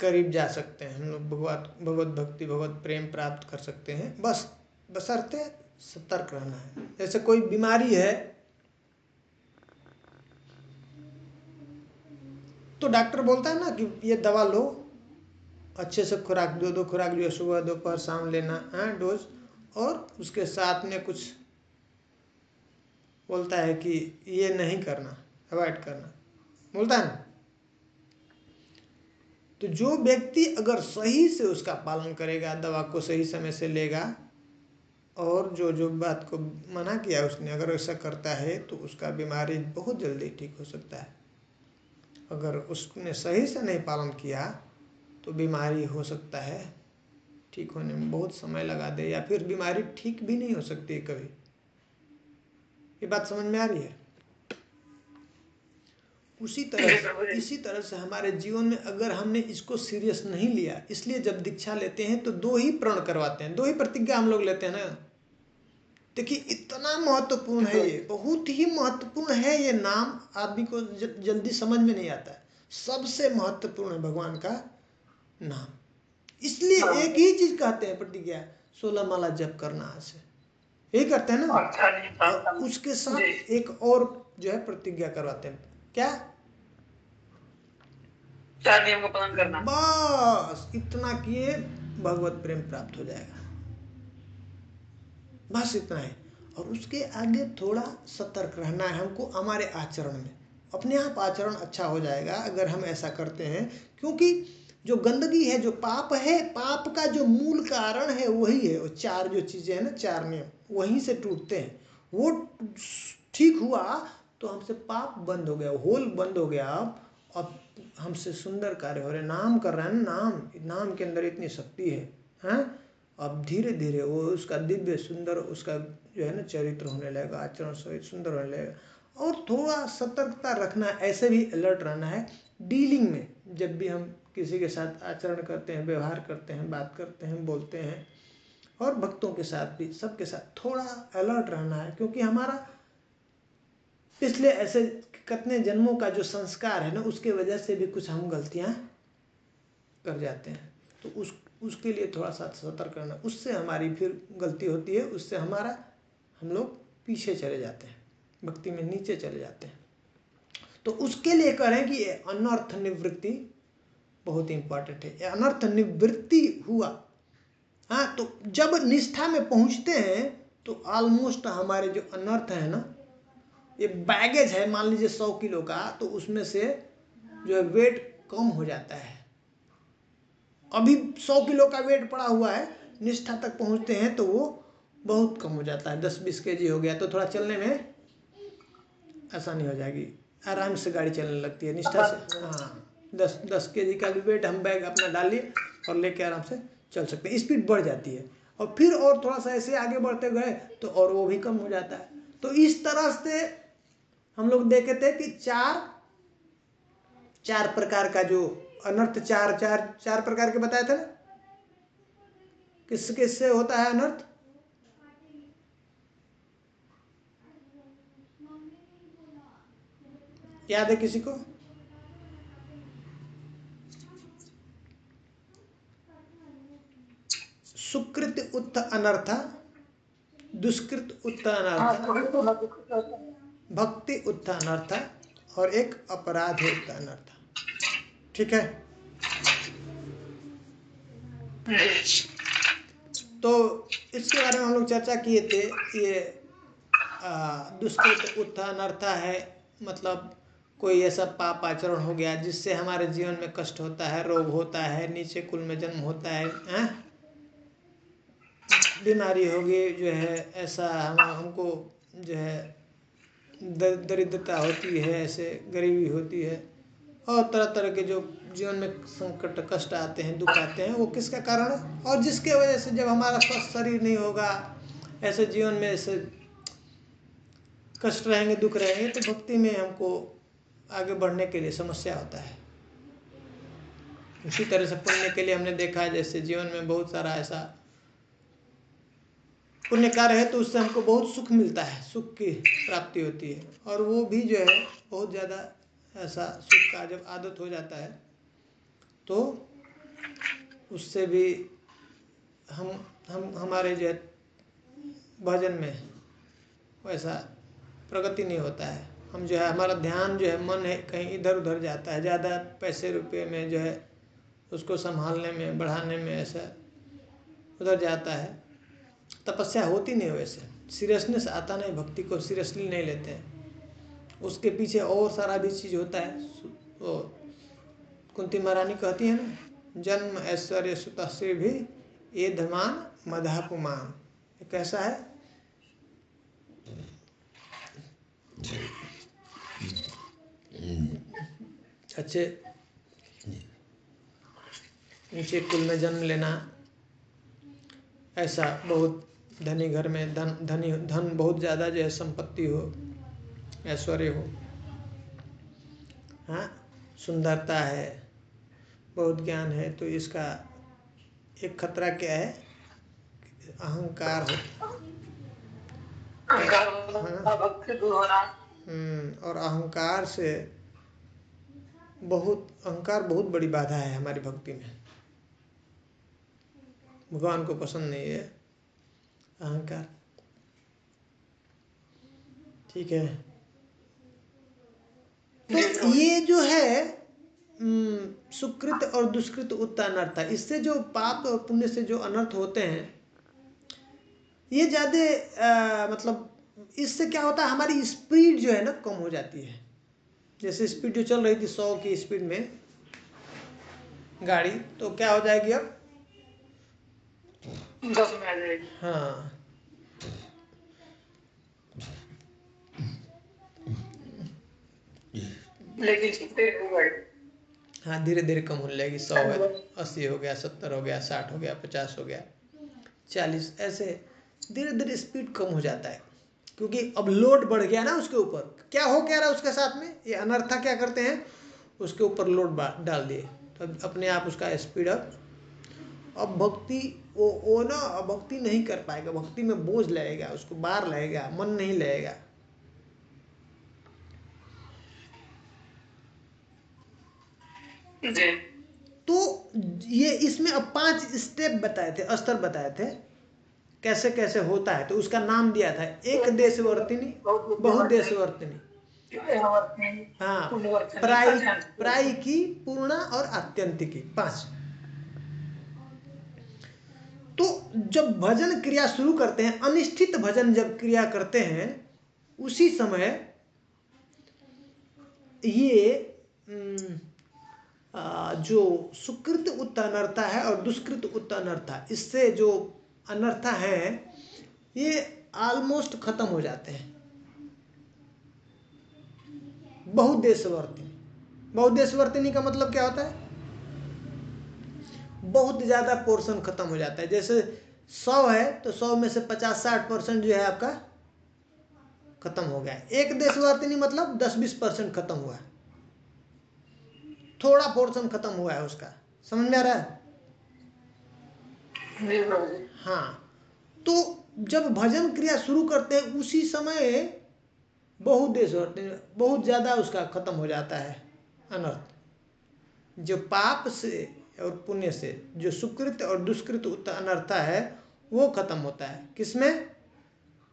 करीब जा सकते हैं, हम लोग भगवत भक्ति, भगवत प्रेम प्राप्त कर सकते हैं। बस बशर्ते सतर्क रहना है। जैसे कोई बीमारी है तो डॉक्टर बोलता है ना कि ये दवा लो, अच्छे से खुराक, 2 खुराक जो है सुबह दोपहर शाम लेना है डोज, और उसके साथ में कुछ बोलता है कि ये नहीं करना, अवॉइड करना, बोलता है ना। तो जो व्यक्ति अगर सही से उसका पालन करेगा, दवा को सही समय से लेगा, और जो बात को मना किया उसने अगर ऐसा करता है, तो उसका बीमारी बहुत जल्दी ठीक हो सकता है। अगर उसने सही से नहीं पालन किया तो बीमारी हो सकता है ठीक होने में बहुत समय लगा दे, या फिर बीमारी ठीक भी नहीं हो सकती है कभी। ये बात समझ में आ रही है? इसी तरह से हमारे जीवन में अगर हमने इसको सीरियस नहीं लिया, इसलिए जब दीक्षा लेते हैं तो 2 ही प्रण करवाते हैं, 2 ही प्रतिज्ञा हम लोग लेते हैं ना। देखिए इतना महत्वपूर्ण है ये, बहुत ही महत्वपूर्ण है ये नाम। आदमी को जल्दी समझ में नहीं आता है। सबसे महत्वपूर्ण है भगवान का नाम। इसलिए एक ही चीज कहते हैं प्रतिज्ञा, 16 माला जप करना आज से, यही करते हैं ना। और उसके साथ एक और जो है प्रतिज्ञा करवाते हैं, क्या? 4 नियम का पालन करना। बस इतना किए भगवत प्रेम प्राप्त हो जाएगा, बस इतना है। और उसके आगे थोड़ा सतर्क रहना है हमको हमारे आचरण में। अपने आप आचरण अच्छा हो जाएगा अगर हम ऐसा करते हैं, क्योंकि जो गंदगी है, जो पाप है, पाप का जो मूल कारण है वही है। वो 4 जो चीज़ें हैं ना, 4 नियम वहीं से टूटते हैं। वो ठीक हुआ तो हमसे पाप बंद हो गया, होल बंद हो गया। अब हमसे सुंदर कार्य हो रहे, नाम कर रहे हैं ना, नाम के अंदर इतनी शक्ति है, हैं? अब धीरे धीरे वो उसका दिव्य सुंदर उसका जो है ना चरित्र होने लगेगा, आचरण सुंदर होने लगेगा। और थोड़ा सतर्कता रखना, ऐसे भी अलर्ट रहना है डीलिंग में। जब भी हम किसी के साथ आचरण करते हैं, व्यवहार करते हैं, बात करते हैं, बोलते हैं, और भक्तों के साथ भी, सबके साथ थोड़ा अलर्ट रहना है। क्योंकि हमारा पिछले ऐसे कितने जन्मों का जो संस्कार है ना, उसके वजह से भी कुछ हम गलतियां कर जाते हैं। तो उसके लिए थोड़ा सा सतर्क रहना, उससे हमारी फिर गलती होती है, उससे हम लोग पीछे चले जाते हैं, भक्ति में नीचे चले जाते हैं। तो उसके लिए कह रहे हैं कि ये अनर्थ निवृत्ति बहुत इंपॉर्टेंट है। ये अनर्थ निवृत्ति हुआ, हाँ, तो जब निष्ठा में पहुंचते हैं तो ऑलमोस्ट हमारे जो अनर्थ है ना, ये बैगेज है, मान लीजिए 100 किलो का, तो उसमें से जो है वेट कम हो जाता है। अभी 100 किलो का वेट पड़ा हुआ है, निष्ठा तक पहुंचते हैं तो वो बहुत कम हो जाता है, 10-20 kg हो गया तो थोड़ा चलने में आसानी हो जाएगी, आराम से गाड़ी चलने लगती है निष्ठा से। हाँ, 10 kg का भी वेट हम बैग अपना डालिए और लेके आराम से चल सकते हैं, स्पीड बढ़ जाती है। और फिर और थोड़ा सा ऐसे आगे बढ़ते गए तो और वो भी कम हो जाता है। तो इस तरह से हम लोग देखे थे कि चार प्रकार का जो अनर्थ, चार प्रकार के बताए थे ना, किससे होता है अनर्थ? याद है किसी को? सुकृत उत्थ अनर्थ, दुष्कृत उत्थ अनर्थ, भक्ति उत्थ अनर्थ, और एक अपराध उत्थ अनर्थ। ठीक है, तो इसके बारे में हम लोग चर्चा किए थे। ये दुष्कृत उत्थ अनर्थ है, मतलब कोई ऐसा पाप आचरण हो गया जिससे हमारे जीवन में कष्ट होता है, रोग होता है, नीचे कुल में जन्म होता है, बीमारी होगी, जो है ऐसा हमको जो है दरिद्रता होती है, ऐसे गरीबी होती है, और तरह तरह के जो जीवन में संकट, कष्ट आते हैं, दुख आते हैं, वो किसका कारण है? और जिसके वजह से जब हमारा स्वस्थ शरीर नहीं होगा, ऐसे जीवन में ऐसे कष्ट रहेंगे, दुख रहेंगे, तो भक्ति में हमको आगे बढ़ने के लिए समस्या होता है। इसी तरह से पुण्य के लिए हमने देखा है, जैसे जीवन में बहुत सारा ऐसा पुण्य कार्य है तो उससे हमको बहुत सुख मिलता है, सुख की प्राप्ति होती है, और वो भी जो है बहुत ज़्यादा ऐसा सुख का जब आदत हो जाता है तो उससे भी हमारे जो है भजन में वैसा प्रगति नहीं होता है। हम जो है, हमारा ध्यान जो है, मन है कहीं इधर उधर जाता है, ज़्यादा पैसे रुपये में जो है उसको संभालने में, बढ़ाने में ऐसा उधर जाता है, तपस्या होती नहीं, वैसे सीरियसनेस आता नहीं, भक्ति को सीरियसली नहीं लेते हैं, उसके पीछे और सारा भी चीज़ होता है। तो कुंती महारानी कहती है ना, जन्म ऐश्वर्य सुतश्री भी ये धमान मधापुमान। कैसा है? अच्छे ऊंचे कुल में जन्म लेना, ऐसा बहुत धनी घर में धन बहुत ज़्यादा जो है संपत्ति हो, ऐश्वर्य हो, हाँ, सुंदरता है, बहुत ज्ञान है, तो इसका एक खतरा क्या है? अहंकार हो, भक्ति दूर होना। और अहंकार से अहंकार बहुत बड़ी बाधा है हमारी भक्ति में, भगवान को पसंद नहीं है अहंकार। ठीक है, तो ये जो है सुकृत और दुष्कृत उत्थ अनर्थ, इससे जो पाप और पुण्य से जो अनर्थ होते हैं, ये ज़्यादा मतलब इससे क्या होता है, हमारी स्पीड जो है ना कम हो जाती है। जैसे स्पीड जो चल रही थी 100 की स्पीड में गाड़ी, तो क्या हो जाएगी अब? 10 में आ जाएगी। हाँ, लेकिन कितने हुए? हाँ, धीरे धीरे कम होने लगेगी। 100 है, 80 हो गया, 70 हो गया, 60 हो गया, 50 हो गया, 40, ऐसे धीरे धीरे स्पीड कम हो जाता है, क्योंकि अब लोड बढ़ गया ना उसके ऊपर। क्या रहा है उसके साथ में? ये अनर्था क्या करते हैं, उसके ऊपर लोड डाल दिए, तो अपने आप उसका स्पीड अब भक्ति वो ना भक्ति नहीं कर पाएगा, भक्ति में बोझ लगेगा, उसको बार लगेगा, मन नहीं लगेगा। जी। तो ये इसमें अब 5 स्टेप बताए थे, स्तर बताए थे कैसे कैसे होता है। तो उसका नाम दिया था एक देशवर्तिनी, बहुदेशवर्तिनी, हाँ, प्रायिकी, पूर्णा और आत्यंतिकी, 5। तो जब भजन क्रिया शुरू करते हैं, अनिष्ठित भजन जब क्रिया करते हैं, उसी समय ये जो सुकृत उत्त अनर्था है और दुष्कृत उत्त अनर्था, इससे जो अनर्था है ये ऑलमोस्ट खत्म हो जाते हैं। बहुदेशवर्तिनी, बहुदेशवर्तिनी का मतलब क्या होता है? बहुत ज्यादा पोर्शन खत्म हो जाता है। जैसे 100 है तो 100 में से 50-60% जो है आपका खत्म हो गया। एक देशवर्तिनी मतलब 10-20% खत्म हुआ, थोड़ा पोर्शन खत्म हुआ है उसका। समझ में आ रहा है? हाँ, तो जब भजन क्रिया शुरू करते हैं उसी समय बहुदेशवर्तिनी, बहुत ज्यादा उसका खत्म हो जाता है अनर्थ। जो पाप से और पुण्य से जो सुकृत और दुष्कृत उत्त अनर्था है वो खत्म होता है। किसमें?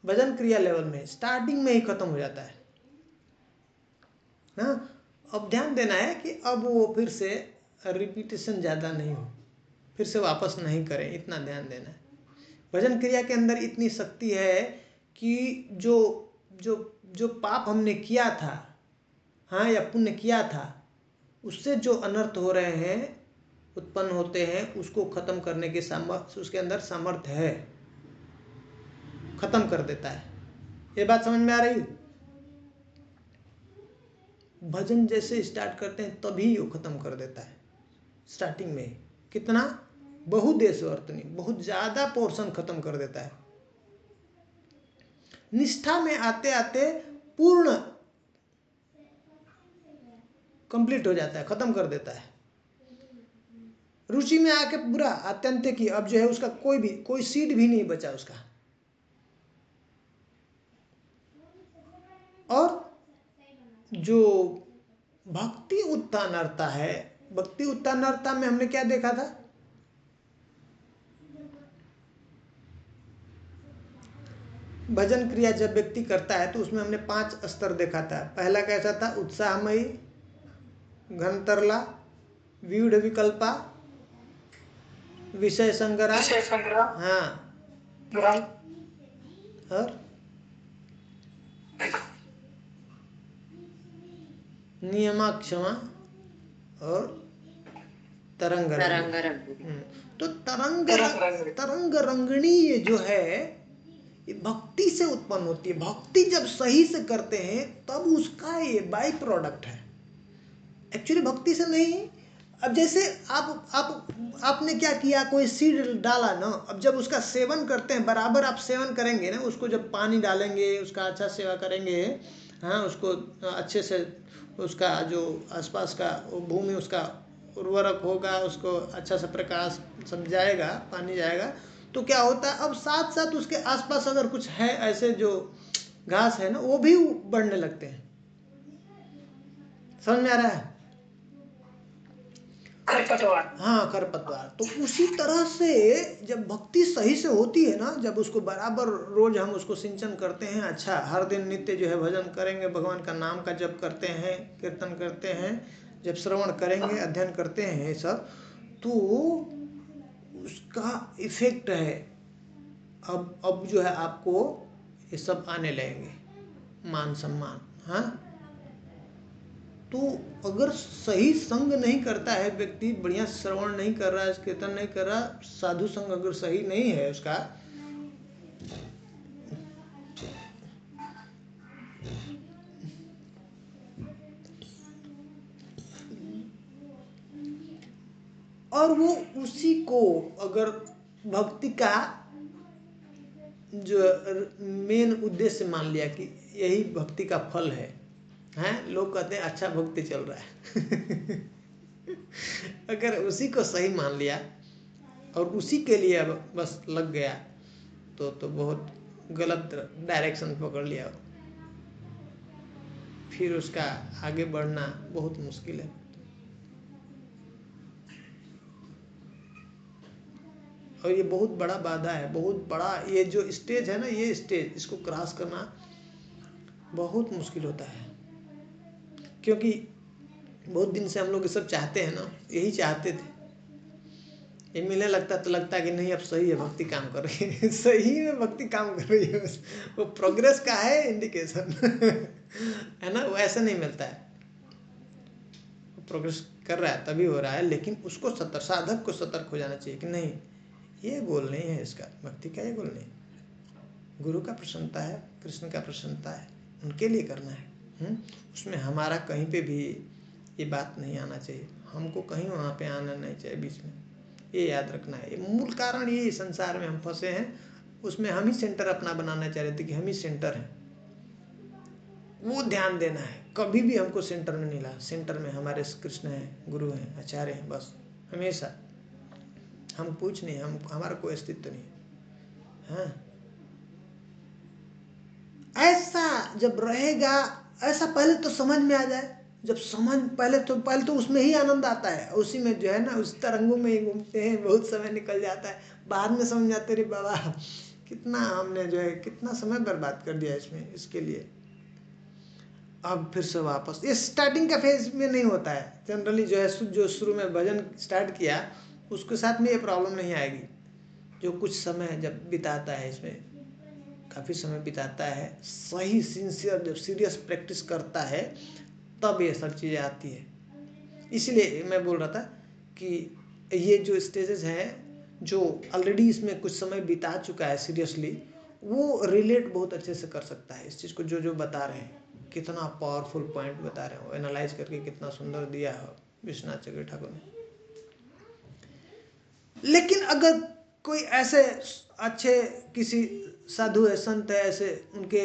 भजन क्रिया लेवल में, स्टार्टिंग में ही खत्म हो जाता है ना। अब ध्यान देना है कि अब वो फिर से रिपीटेशन ज़्यादा नहीं हो, फिर से वापस नहीं करें, इतना ध्यान देना है। भजन क्रिया के अंदर इतनी शक्ति है कि जो जो जो पाप हमने किया था, हाँ, या पुण्य किया था, उससे जो अनर्थ हो रहे हैं, उत्पन्न होते हैं, उसको खत्म करने के सामर्थ्य उसके अंदर सामर्थ्य है, खत्म कर देता है। ये बात समझ में आ रही है? भजन जैसे स्टार्ट करते हैं तभी वो खत्म कर देता है, स्टार्टिंग में ही। कितना? बहुदेशवर्तिनी, बहुत ज्यादा पोर्शन खत्म कर देता है। निष्ठा में आते आते पूर्ण कंप्लीट हो जाता है, खत्म कर देता है। रुचि में आके पूरा आत्यंतिक की, अब जो है उसका कोई सीड भी नहीं बचा उसका। और जो भक्ति उत्तानर्ता है, भक्ति उत्तानर्ता में हमने क्या देखा था? भजन क्रिया जब व्यक्ति करता है तो उसमें हमने 5 स्तर देखा था। पहला कैसा था? उत्साहमयी, घनतरला, व्यूढ़ विकल्पा, विषय संग्रह, हाँ, और नियमाक्षमा और तरंग रंगिणी। तो तरंग रंगिणी ये जो है ये भक्ति से उत्पन्न होती है। भक्ति जब सही से करते हैं तब उसका ये बाई प्रोडक्ट है, एक्चुअली भक्ति से नहीं। अब जैसे आपने क्या किया, कोई सीड डाला ना, अब जब उसका सेवन करते हैं, बराबर आप सेवन करेंगे ना, उसको जब पानी डालेंगे, उसका अच्छा सेवा करेंगे, हाँ, उसको अच्छे से, उसका जो आसपास का भूमि उसका उर्वरक होगा, उसको अच्छा सा प्रकाश सब जाएगा, पानी जाएगा, तो क्या होता है, अब साथ साथ उसके आसपास अगर कुछ है ऐसे जो घास है ना, वो भी बढ़ने लगते हैं। समझ में आ रहा है? खरपतवार, हाँ, खरपतवार। तो उसी तरह से जब भक्ति सही से होती है ना, जब उसको बराबर रोज हम उसको सिंचन करते हैं, अच्छा, हर दिन नित्य जो है भजन करेंगे, भगवान का नाम का जप करते हैं, कीर्तन करते हैं, जब श्रवण करेंगे, अध्ययन करते हैं ये सब, तो उसका इफेक्ट है। अब जो है आपको ये सब आने लगेंगे, मान सम्मान, हाँ। तो अगर सही संग नहीं करता है व्यक्ति, बढ़िया श्रवण नहीं कर रहा है, कीर्तन नहीं कर रहा, साधु संग अगर सही नहीं है उसका, और वो उसी को अगर भक्ति का जो मेन उद्देश्य मान लिया कि यही भक्ति का फल है, हैं, लोग कहते हैं अच्छा भक्ति चल रहा है अगर उसी को सही मान लिया और उसी के लिए अब बस लग गया तो बहुत गलत डायरेक्शन पकड़ लिया, फिर उसका आगे बढ़ना बहुत मुश्किल है। और ये बहुत बड़ा बाधा है, बहुत बड़ा। ये जो स्टेज है ना, ये स्टेज, इसको क्रॉस करना बहुत मुश्किल होता है, क्योंकि बहुत दिन से हम लोग ये सब चाहते हैं ना, यही चाहते थे। ये मिलने लगता तो लगता है कि नहीं अब सही है, भक्ति काम कर रही है सही में भक्ति काम कर रही है, वो प्रोग्रेस का है इंडिकेशन है ना। वो ऐसे नहीं मिलता है, प्रोग्रेस कर रहा है तभी हो रहा है, लेकिन उसको साधक को सतर्क हो जाना चाहिए कि नहीं, ये गोल नहीं है इसका, भक्ति का ये गोल नहीं। गुरु का प्रसन्नता है, कृष्ण का प्रसन्नता है, उनके लिए करना है। उसमें हमारा कहीं पे भी ये बात नहीं आना चाहिए, हमको कहीं वहाँ पे आना नहीं चाहिए बीच में, ये याद रखना है। मूल कारण ये संसार में हम फंसे हैं, उसमें हम ही सेंटर अपना बनाना चाह रहे थे कि हम ही सेंटर हैं, वो ध्यान देना है। कभी भी हमको सेंटर में नहीं ला, सेंटर में हमारे कृष्ण हैं, गुरु हैं, आचार्य हैं, बस हमेशा। हम कुछ नहीं, हम हमारा कोई अस्तित्व नहीं। हाँ, ऐसा जब रहेगा, ऐसा पहले तो समझ में आ जाए, जब समझ पहले तो उसमें ही आनंद आता है, उसी में जो है ना, उस तरंगों में ही घूमते हैं, बहुत समय निकल जाता है, बाद में समझ आते रे बाबा कितना हमने जो है कितना समय बर्बाद कर दिया इसमें, इसके लिए। अब फिर से वापस, ये स्टार्टिंग का फेज में नहीं होता है जनरली, जो है जो शुरू में भजन स्टार्ट किया उसके साथ में ये प्रॉब्लम नहीं आएगी। जो कुछ समय जब बिताता है इसमें, काफ़ी समय बिताता है, सही सिंसियर जब सीरियस प्रैक्टिस करता है, तब ये सब चीज़ें आती है। इसलिए मैं बोल रहा था कि ये जो स्टेजेस हैं, जो ऑलरेडी इसमें कुछ समय बिता चुका है सीरियसली, वो रिलेट बहुत अच्छे से कर सकता है इस चीज़ को। जो बता रहे हैं, कितना पावरफुल पॉइंट बता रहे हो, एनालाइज करके कितना सुंदर दिया है विश्वनाथ चक्रवर्ती ठाकुर ने। लेकिन अगर कोई ऐसे अच्छे किसी साधु है, संत है, ऐसे उनके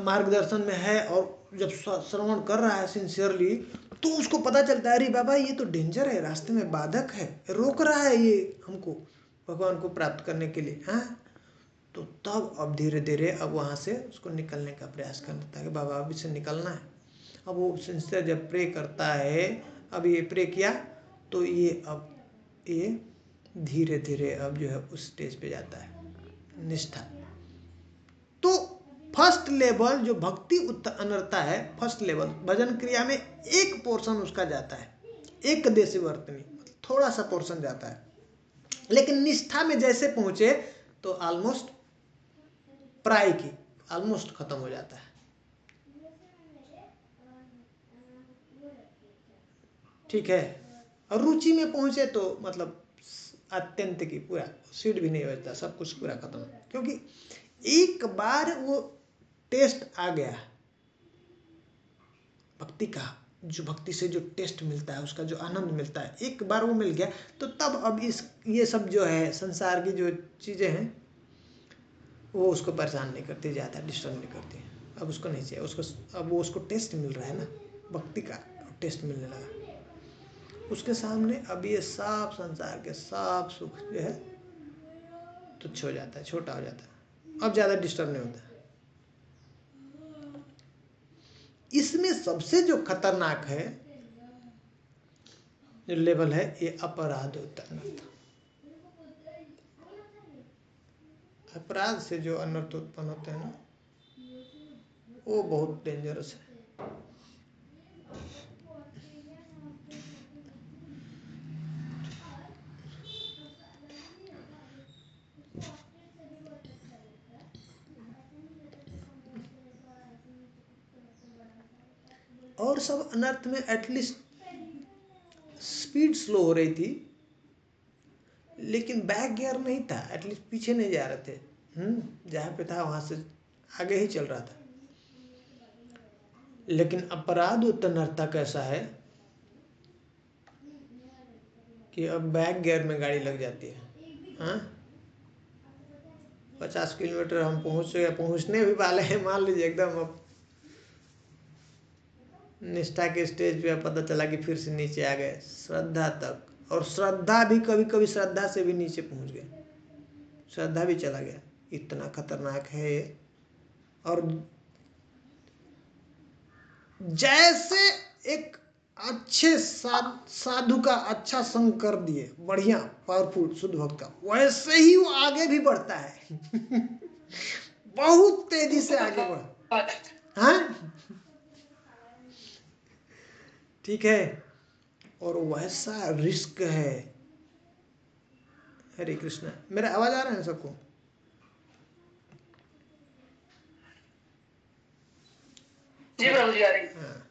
मार्गदर्शन में है, और जब श्रवण कर रहा है सिंसियरली, तो उसको पता चलता है अरे बाबा ये तो डेंजर है, रास्ते में बाधक है, रोक रहा है ये हमको भगवान को प्राप्त करने के लिए। हाँ, तो तब अब धीरे धीरे अब वहाँ से उसको निकलने का प्रयास करता है कि बाबा अब इससे निकलना है। अब वो सिंसियर जब प्रे करता है, अब ये प्रे किया तो ये अब ये धीरे धीरे अब जो है उस स्टेज पे जाता है, निष्ठा। तो फर्स्ट लेवल जो भक्ति अनर्था है, फर्स्ट लेवल भजन क्रिया में एक पोर्शन उसका जाता है, एक देशी वर्तनी, थोड़ा सा पोर्शन जाता है, लेकिन निष्ठा में जैसे पहुंचे तो ऑलमोस्ट प्राय की ऑलमोस्ट खत्म हो जाता है। ठीक है, और रुचि में पहुंचे तो मतलब अत्यंत की पूरा सीट भी नहीं बचता, सब कुछ पूरा खत्म, क्योंकि एक बार वो टेस्ट आ गया भक्ति का, जो भक्ति से जो टेस्ट मिलता है, उसका जो आनंद मिलता है, एक बार वो मिल गया, तो तब अब ये सब जो है संसार की जो चीज़ें हैं वो उसको परेशान नहीं करती, ज़्यादा डिस्टर्ब नहीं करती। अब उसको नहीं चाहिए, उसको अब वो उसको टेस्ट मिल रहा है ना, भक्ति का टेस्ट मिलने लगा, उसके सामने अब ये सब संसार के सब सुख जो है तुच्छ हो जाता है, छोटा हो जाता है, अब ज़्यादा डिस्टर्ब नहीं होता। इसमें सबसे जो खतरनाक है जो लेवल है, ये अपराध अनर्थ। अपराध से जो अनर्थ उत्पन्न होते हैं ना, वो बहुत डेंजरस है। और सब अनर्थ में एटलीस्ट स्पीड स्लो हो रही थी, लेकिन बैक गियर नहीं था, एटलीस्ट पीछे नहीं जा रहे थे, जहाँ पे था वहाँ से आगे ही चल रहा था। लेकिन अपराध उत्तनर्था कैसा है कि अब बैक गियर में गाड़ी लग जाती है। हाँ, 50 किलोमीटर हम पहुँचने भी वाले हैं, मान लीजिए एकदम, अब निष्ठा के स्टेज पे पता चला कि फिर से नीचे आ गए, श्रद्धा तक, और श्रद्धा भी कभी कभी श्रद्धा से भी नीचे पहुंच गए, श्रद्धा भी चला गया, इतना खतरनाक है ये। और जैसे एक अच्छे साधु का अच्छा संग कर दिए, बढ़िया पावरफुल शुद्ध भक्त का, वैसे ही वो आगे भी बढ़ता है बहुत तेजी से आगे बढ़। हाँ ठीक है, और वैसा रिस्क है। हरे कृष्णा। मेरा आवाज आ रहा है सबको? जी प्रभु जी आ रही। हाँ,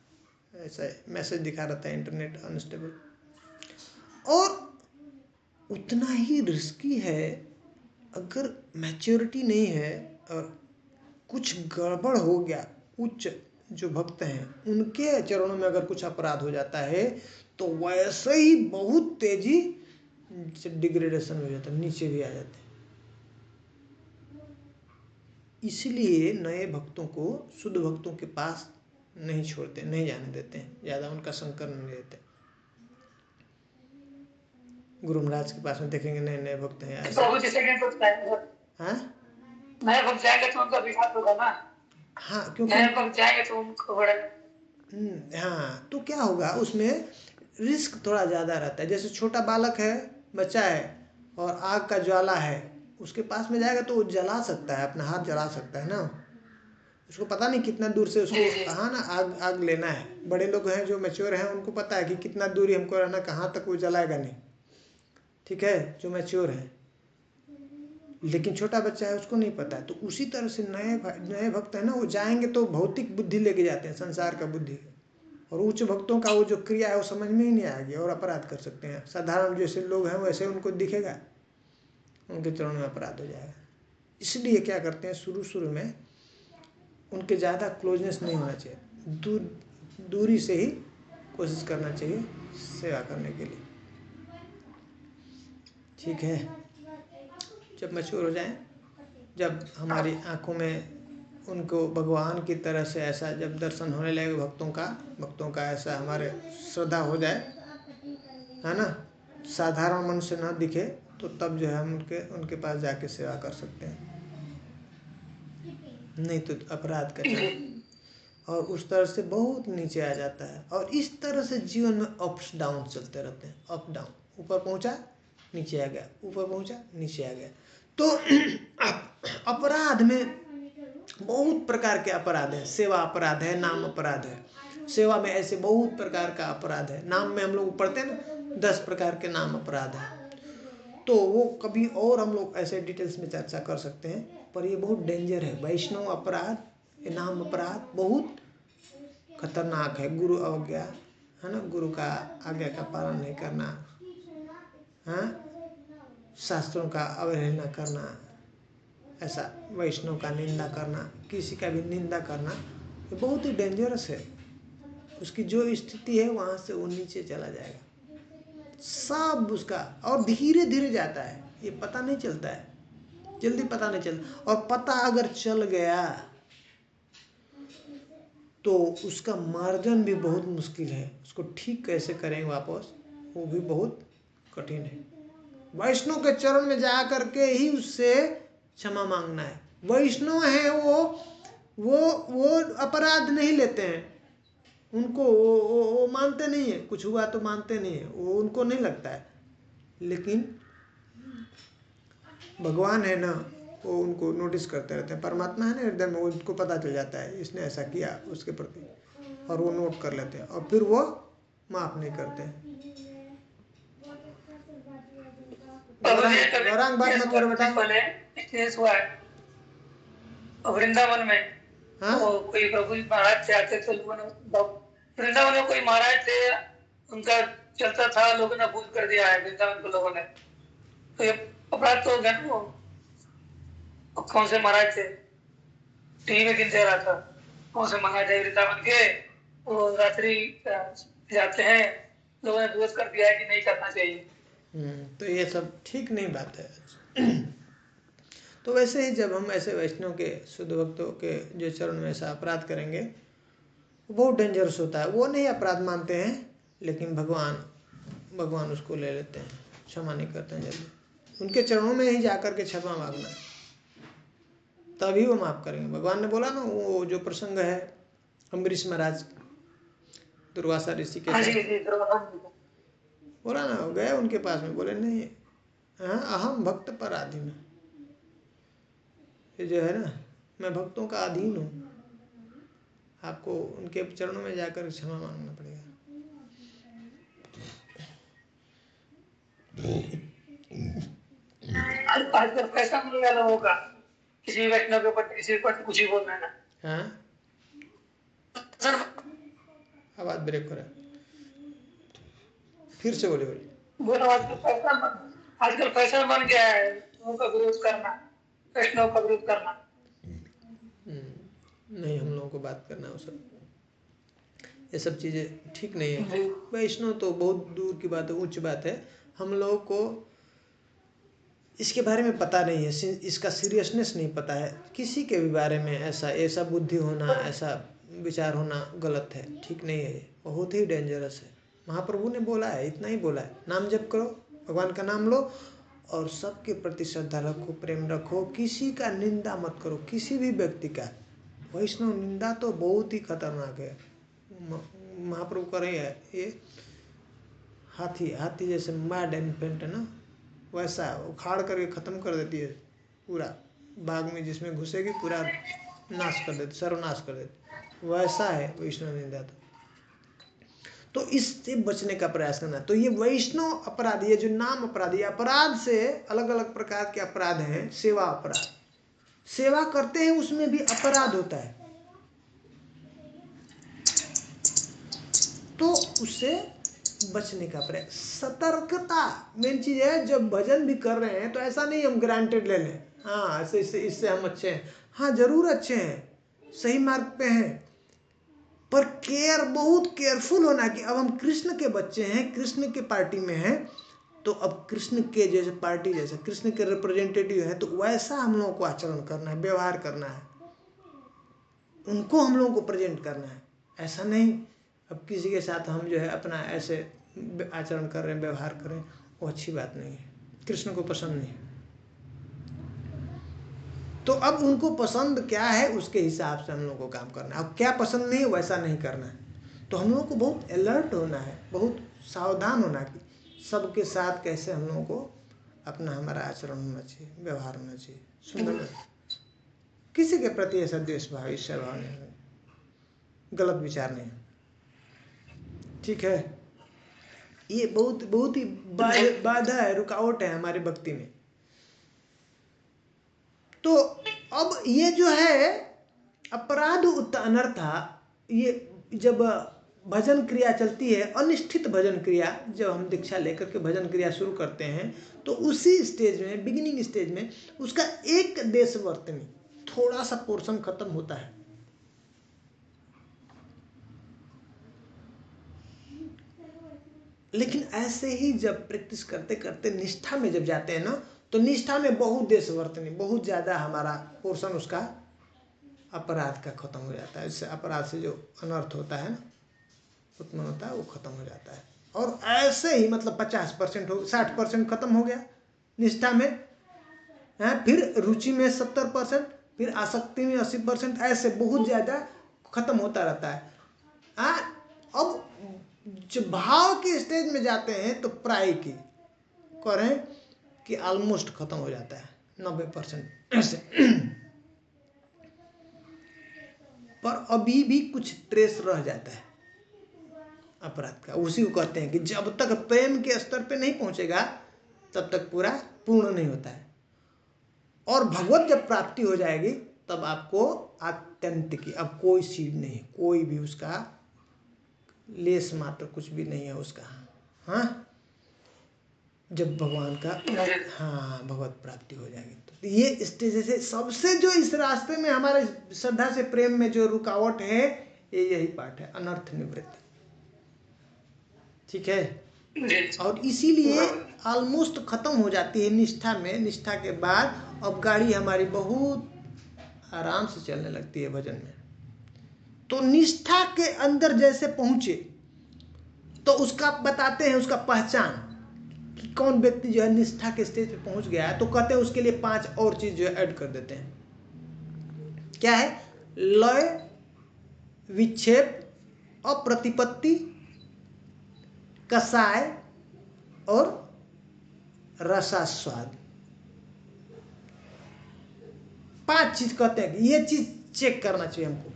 ऐसा मैसेज दिखा रहता है इंटरनेट अनस्टेबल। और उतना ही रिस्की है, अगर मैच्योरिटी नहीं है और कुछ गड़बड़ हो गया, उच्च जो भक्त हैं उनके चरणों में अगर कुछ अपराध हो जाता है तो वैसे ही बहुत तेजी से डिग्रेडेशन हो जाता है, नीचे भी आ जाते हैं। इसलिए नए भक्तों को शुद्ध भक्तों के पास नहीं छोड़ते, नहीं जाने देते हैं, ज़्यादा उनका संकर नहीं देते। गुरु महाराज के पास में देखेंगे नए नए भक्त हैं ऐसे। प्रभु जी सेकंड भक्त है। हाँ नए भक्त जाएंगे तो उनका विघात होगा ना। हाँ, क्योंकि नए भक्त जाएंगे तो उनको बड़ा हाँ, तो क्या होगा उसमें रिस्क थोड़ा ज़्यादा रहता है। जैसे छोटा बालक है, बच्चा है, और आग का ज्वाला है, उसके पास में जाएगा तो वो जला सकता है, अपना हाथ जला सकता है ना। उसको पता नहीं कितना दूर से उसको कहाँ ना आग आग लेना है। बड़े लोग हैं जो मैच्योर हैं उनको पता है कि कितना दूरी हमको रहना, कहाँ तक वो जलाएगा नहीं, ठीक है, जो मैच्योर है। लेकिन छोटा बच्चा है उसको नहीं पता है। तो उसी तरह से नए भक्त है ना, वो जाएंगे तो भौतिक बुद्धि लेके जाते हैं, संसार का बुद्धि, और उच्च भक्तों का वो जो क्रिया है वो समझ में ही नहीं आएगी और अपराध कर सकते हैं। साधारण जैसे लोग हैं वैसे उनको दिखेगा, उनके चरणों में अपराध हो जाएगा। इसलिए क्या करते हैं, शुरू शुरू में उनके ज़्यादा क्लोजनेस नहीं होना चाहिए, दूरी से ही कोशिश करना चाहिए सेवा करने के लिए, ठीक है। जब मैच्योर हो जाएं, जब हमारी आंखों में उनको भगवान की तरह से ऐसा जब दर्शन होने लगे भक्तों का ऐसा हमारे श्रद्धा हो जाए, है ना, साधारण मनुष्य न दिखे, तो तब जो है हम उनके पास जाके सेवा कर सकते हैं, नहीं तो अपराध का चरण और उस तरह से बहुत नीचे आ जाता है। और इस तरह से जीवन में अप्स डाउन चलते रहते हैं, अप डाउन, ऊपर पहुंचा नीचे आ गया, ऊपर पहुंचा नीचे आ गया। तो अपराध में बहुत प्रकार के अपराध हैं। सेवा अपराध है, नाम अपराध है। सेवा में ऐसे बहुत प्रकार का अपराध है। नाम में हम लोग पढ़ते हैं ना 10 प्रकार के नाम अपराध है, तो वो कभी और हम लोग ऐसे डिटेल्स में चर्चा कर सकते हैं, पर ये बहुत डेंजर है। वैष्णव अपराध, ये नाम अपराध बहुत खतरनाक है। गुरु अवज्ञा, है ना, गुरु का आज्ञा का पालन नहीं करना, हाँ, शास्त्रों का अवहेलना करना, ऐसा वैष्णव का निंदा करना, किसी का भी निंदा करना, ये बहुत ही डेंजरस है। उसकी जो स्थिति है वहाँ से वो नीचे चला जाएगा सब उसका, और धीरे धीरे जाता है, ये पता नहीं चलता है, जल्दी पता नहीं चलता। और पता अगर चल गया तो उसका मार्जन भी बहुत मुश्किल है, उसको ठीक कैसे करेंगे वापस, वो भी बहुत कठिन है। वैष्णव के चरण में जा करके ही उससे क्षमा मांगना है। वैष्णव है वो अपराध नहीं लेते हैं, उनको वो मानते नहीं है, कुछ हुआ तो मानते नहीं है, वो उनको नहीं लगता है। लेकिन भगवान है ना, वो उनको नोटिस करते रहते हैं। परमात्मा है ना हृदय में, उनको पता चल जाता है इसने ऐसा किया उसके प्रति, और वो नोट कर लेते हैं और फिर वो माफ नहीं करते हैं। गौरांग बात मत करो बेटा। हुआ है वृंदावन में, हाँ? तो कोई प्रभु महाराज से आते थे, लोगों ने वृंदावन में कोई महाराज थे, उनका चलता था, लोगों ने भूल कर दिया है वृंदावन के लोगों ने, तो ये अपराध तो हो गया ना। वो कौन से महाराज थे, टीवी में गिनते रहा था कौन से महाराज है वृंदावन के, वो रात्रि जाते हैं, लोगों ने विरोध कर दिया है कि नहीं करना चाहिए। तो ये सब ठीक नहीं बात है। तो वैसे ही जब हम ऐसे वैष्णव के शुद्ध भक्तों के जो चरण में ऐसा अपराध करेंगे, वो बहुत डेंजरस होता है। वो नहीं अपराध मानते हैं, लेकिन भगवान उसको ले लेते हैं, क्षमा नहीं करते हैं जल्दी। उनके चरणों में ही जाकर के क्षमा मांगना, तभी वो माफ करेंगे। भगवान ने बोला ना, वो जो प्रसंग है अम्बरीश महाराज, दुर्वासा ऋषि के हाँ साथ। जी जी दुर्वासा जी को। बोला ना, गए उनके पास में, बोले नहीं, हाँ अहम भक्त पराधीन, ये जो है ना, मैं भक्तों का अधीन हूँ, आपको उनके चरणों में जाकर क्षमा मांगना पड़ेगा। आजकल फैशन हो गया लोगों का, किसी भी वैष्णव के ऊपर किसी के ऊपर कुछ ही बोल देना। हाँ, आवाज ब्रेक हो रहा है, फिर से बोले। बोलो आजकल फैशन बन गया है लोगों का विरोध करना, वैष्णव का विरोध करना। नहीं, हम लोगों को बात करना है वो सब, ये सब चीज़ें ठीक नहीं है। जी वैष्णव तो बहुत दूर की बात है, उच्च बात है। हम लोगों को इसके बारे में पता नहीं है, इसका सीरियसनेस नहीं पता है। किसी के भी बारे में ऐसा बुद्धि होना, ऐसा विचार होना गलत है, ठीक नहीं है, ये बहुत ही डेंजरस है। महाप्रभु ने बोला है, इतना ही बोला है, नाम जप करो, भगवान का नाम लो और सबके प्रति श्रद्धा रखो, प्रेम रखो, किसी का निंदा मत करो, किसी भी व्यक्ति का। वैष्णव निंदा तो बहुत ही खतरनाक है। महाप्रभु कर रहे हैं ये, हाथी जैसे मैड इन्फेंट है ना, वैसा उखाड़ करके ख़त्म कर देती है पूरा, बाग में जिसमें घुसेगी पूरा नाश कर देती, सर्वनाश कर देती, वैसा है वैष्णव निंदा। तो इससे बचने का प्रयास करना। तो ये वैष्णव अपराध, ये जो नाम अपराध, ये अपराध से अलग अलग प्रकार के अपराध हैं। सेवा अपराध, सेवा करते हैं उसमें भी अपराध होता है, तो उससे बचने का प्रयास, सतर्कता मेन चीज है। जब भजन भी कर रहे हैं तो ऐसा नहीं हम ग्रांटेड ले लें, हाँ ऐसे इससे हम अच्छे हैं, हाँ जरूर अच्छे हैं, सही मार्ग पे हैं, पर बहुत केयरफुल होना कि अब हम कृष्ण के बच्चे हैं, कृष्ण के पार्टी में हैं, तो अब कृष्ण के जैसे पार्टी, जैसे कृष्ण के रिप्रेजेंटेटिव है, तो वैसा हम लोगों को आचरण करना है, व्यवहार करना है, उनको हम लोगों को प्रेजेंट करना है। ऐसा नहीं अब किसी के साथ हम जो है अपना ऐसे आचरण कर रहे हैं, व्यवहार कर रहे हैं, वो अच्छी बात नहीं है, कृष्ण को पसंद नहीं। तो अब उनको पसंद क्या है उसके हिसाब से हम लोग को काम करना है, अब क्या पसंद नहीं वैसा नहीं करना है। तो हम लोग को बहुत अलर्ट होना है, बहुत सावधान होना कि सबके साथ कैसे हम लोगों को अपना हमारा आचरण होना चाहिए, व्यवहार होना चाहिए, सुंदर, किसी के प्रति ऐसा द्वेष भाव, ईर्ष्या भाव नहीं, गलत विचार नहीं, ठीक है। ये बहुत ही बाधा है, रुकावट है हमारे भक्ति में। तो अब ये जो है अपराध उत्त अनर्था, ये जब भजन क्रिया चलती है, अनिष्ठित भजन क्रिया, जब हम दीक्षा लेकर के भजन क्रिया शुरू करते हैं, तो उसी स्टेज में, बिगिनिंग स्टेज में, उसका एक देशवर्त में थोड़ा सा पोर्शन खत्म होता है। लेकिन ऐसे ही जब प्रैक्टिस करते करते निष्ठा में जब जाते हैं ना, तो निष्ठा में बहुत देशवर्तनी, बहुत ज़्यादा हमारा पोर्शन उसका अपराध का खत्म हो जाता है। इससे अपराध से जो अनर्थ होता है ना, उत्पन्न होता है, वो खत्म हो जाता है। और ऐसे ही मतलब 50% हो, 60% खत्म हो गया निष्ठा में, फिर रुचि में 70%, फिर आसक्ति में 80%, ऐसे बहुत ज़्यादा खत्म होता रहता है। अब जब भाव के स्टेज में जाते हैं तो प्राय की करें कि ऑलमोस्ट खत्म हो जाता है 90% ऐसे, पर अभी भी कुछ ट्रेस रह जाता है अपराध का। उसी को कहते हैं कि जब तक प्रेम के स्तर पे नहीं पहुंचेगा तब तक पूरा पूर्ण नहीं होता है। और भगवत जब प्राप्ति हो जाएगी तब आपको अत्यंत की, अब कोई सीड नहीं, कोई भी उसका लेस मात्र कुछ भी नहीं है उसका। हाँ, जब भगवान का भगवत प्राप्ति हो जाएगी तो ये स्टेज से सबसे जो इस रास्ते में हमारे श्रद्धा से प्रेम में जो रुकावट है, ये यही पार्ट है, अनर्थ निवृत्ति, ठीक है। और इसीलिए ऑलमोस्ट खत्म हो जाती है निष्ठा में। निष्ठा के बाद अब गाड़ी हमारी बहुत आराम से चलने लगती है भजन में। तो निष्ठा के अंदर जैसे पहुंचे तो उसका बताते हैं, उसका पहचान कि कौन व्यक्ति जो है निष्ठा के स्टेज पे पहुंच गया है, तो कहते हैं उसके लिए 5 और चीज जो है ऐड कर देते हैं। क्या है? लय, विक्षेप, अप्रतिपत्ति, कसाय और रसास्वाद। 5 चीज कहते हैं कि ये चीज चेक करना चाहिए हमको।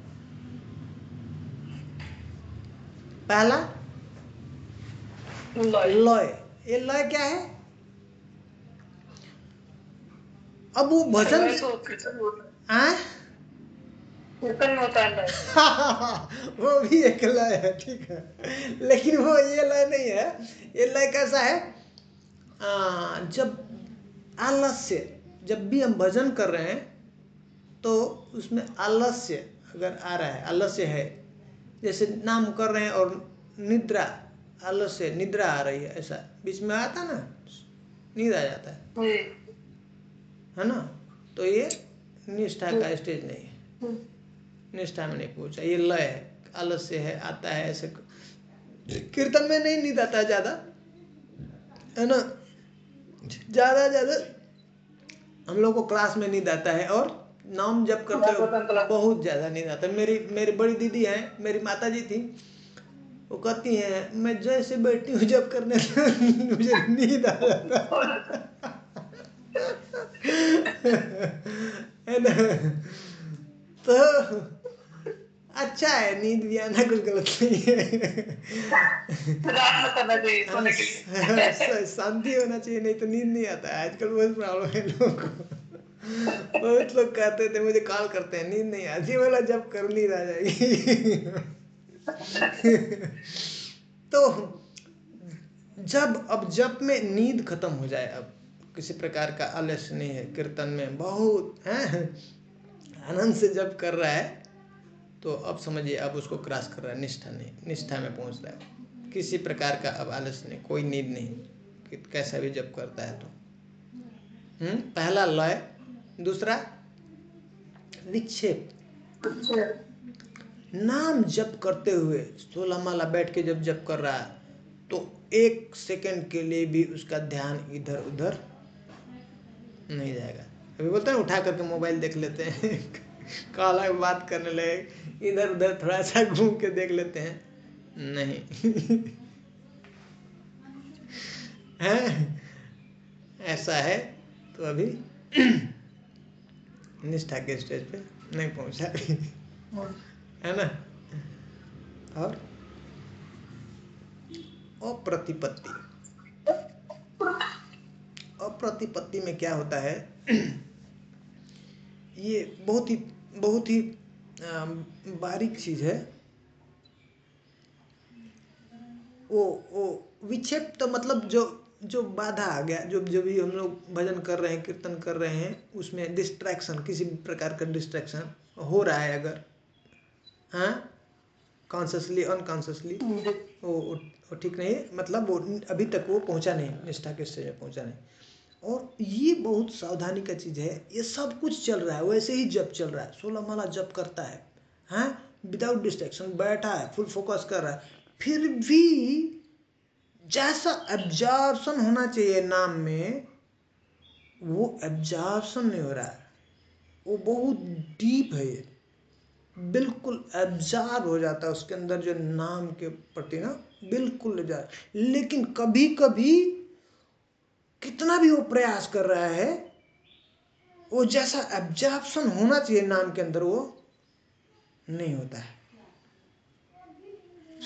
पहला लय। ये लय क्या है? अब वो भजन कीर्तन में होता है वो भी एक लय है, ठीक है, लेकिन वो ये लय नहीं है। ये लय कैसा है? जब आलस्य, जब भी हम भजन कर रहे हैं तो उसमें आलस्य अगर आ रहा है, आलस्य है, जैसे नाम कर रहे हैं और निद्रा, आलस्य, निद्रा आ रही है, ऐसा बीच में आता ना, नींद आ जाता है ना, तो ये निष्ठा का स्टेज नहीं है, निष्ठा में नहीं पहुंचा, ये लय है, आलस्य है, आता है ऐसे। कीर्तन में नहीं नींद आता ज्यादा, है ना, ज्यादा हम लोग को क्लास में नींद आता है और नाम जप करते हुए बहुत ज्यादा नींद आता है। मेरी बड़ी दीदी है, मेरी माता जी थी, वो कहती हैं मैं जैसे बैठी हूँ जप करने मुझे नींद आ जाता है ना। तो अच्छा है, नींद भी आना कुछ गलत नहीं है। शांति होना चाहिए, नहीं तो नींद नहीं आता है। आजकल बहुत प्रॉब्लम है लोगों को। बहुत लोग कहते थे, मुझे कॉल करते हैं, नींद नहीं आती, बोला जब करो नींद आ जाएगी। तो जब में नींद खत्म हो जाए, अब किसी प्रकार का आलस्य नहीं है, कीर्तन में बहुत है आनंद से जब कर रहा है, तो अब समझिए अब उसको क्रॉस कर रहा है, निष्ठा नहीं, निष्ठा में पहुंच रहा है, किसी प्रकार का अब आलस्य नहीं, कोई नींद नहीं, कैसा भी जब करता है तो। पहला लय। दूसरा विक्षेप, नाम जप करते हुए 16 माला बैठ के जब जप कर रहा है तो 1 सेकंड के लिए भी उसका ध्यान इधर उधर नहीं जाएगा। अभी बोलते हैं उठा करके मोबाइल देख लेते हैं, काला बात करने लगे, इधर उधर थोड़ा सा घूम के देख लेते हैं, नहीं। है ऐसा है तो अभी निष्ठा के स्टेज पे नहीं पहुंचा, है ना। और अप्रतिपत्ति, अप्रतिपत्ति में क्या होता है? ये बहुत ही बारीक चीज है। वो विक्षेप तो मतलब जो बाधा आ गया, जो भी हम लोग भजन कर रहे हैं, कीर्तन कर रहे हैं, उसमें डिस्ट्रैक्शन, किसी भी प्रकार का डिस्ट्रैक्शन हो रहा है अगर, हाँ, कॉन्शियसली अनकॉन्शियसली, वो ठीक नहीं है, मतलब वो अभी तक वो पहुंचा नहीं, निष्ठा के स्टेज में पहुंचा नहीं। और ये बहुत सावधानी का चीज़ है। ये सब कुछ चल रहा है, वैसे ही जप चल रहा है, 16 माला जप करता है, हाँ, विदाउट डिस्ट्रैक्शन बैठा है, फुल फोकस कर रहा है, फिर भी जैसा एब्जॉर्प्शन होना चाहिए नाम में, वो एब्जॉर्प्शन नहीं हो रहा है। वो बहुत डीप है, ये बिल्कुल एब्जॉर्ब हो जाता है उसके अंदर, जो नाम के प्रति ना बिल्कुल एब्जॉर्ब। लेकिन कभी कभी कितना भी वो प्रयास कर रहा है, वो जैसा एब्जॉर्प्शन होना चाहिए नाम के अंदर, वो नहीं होता है।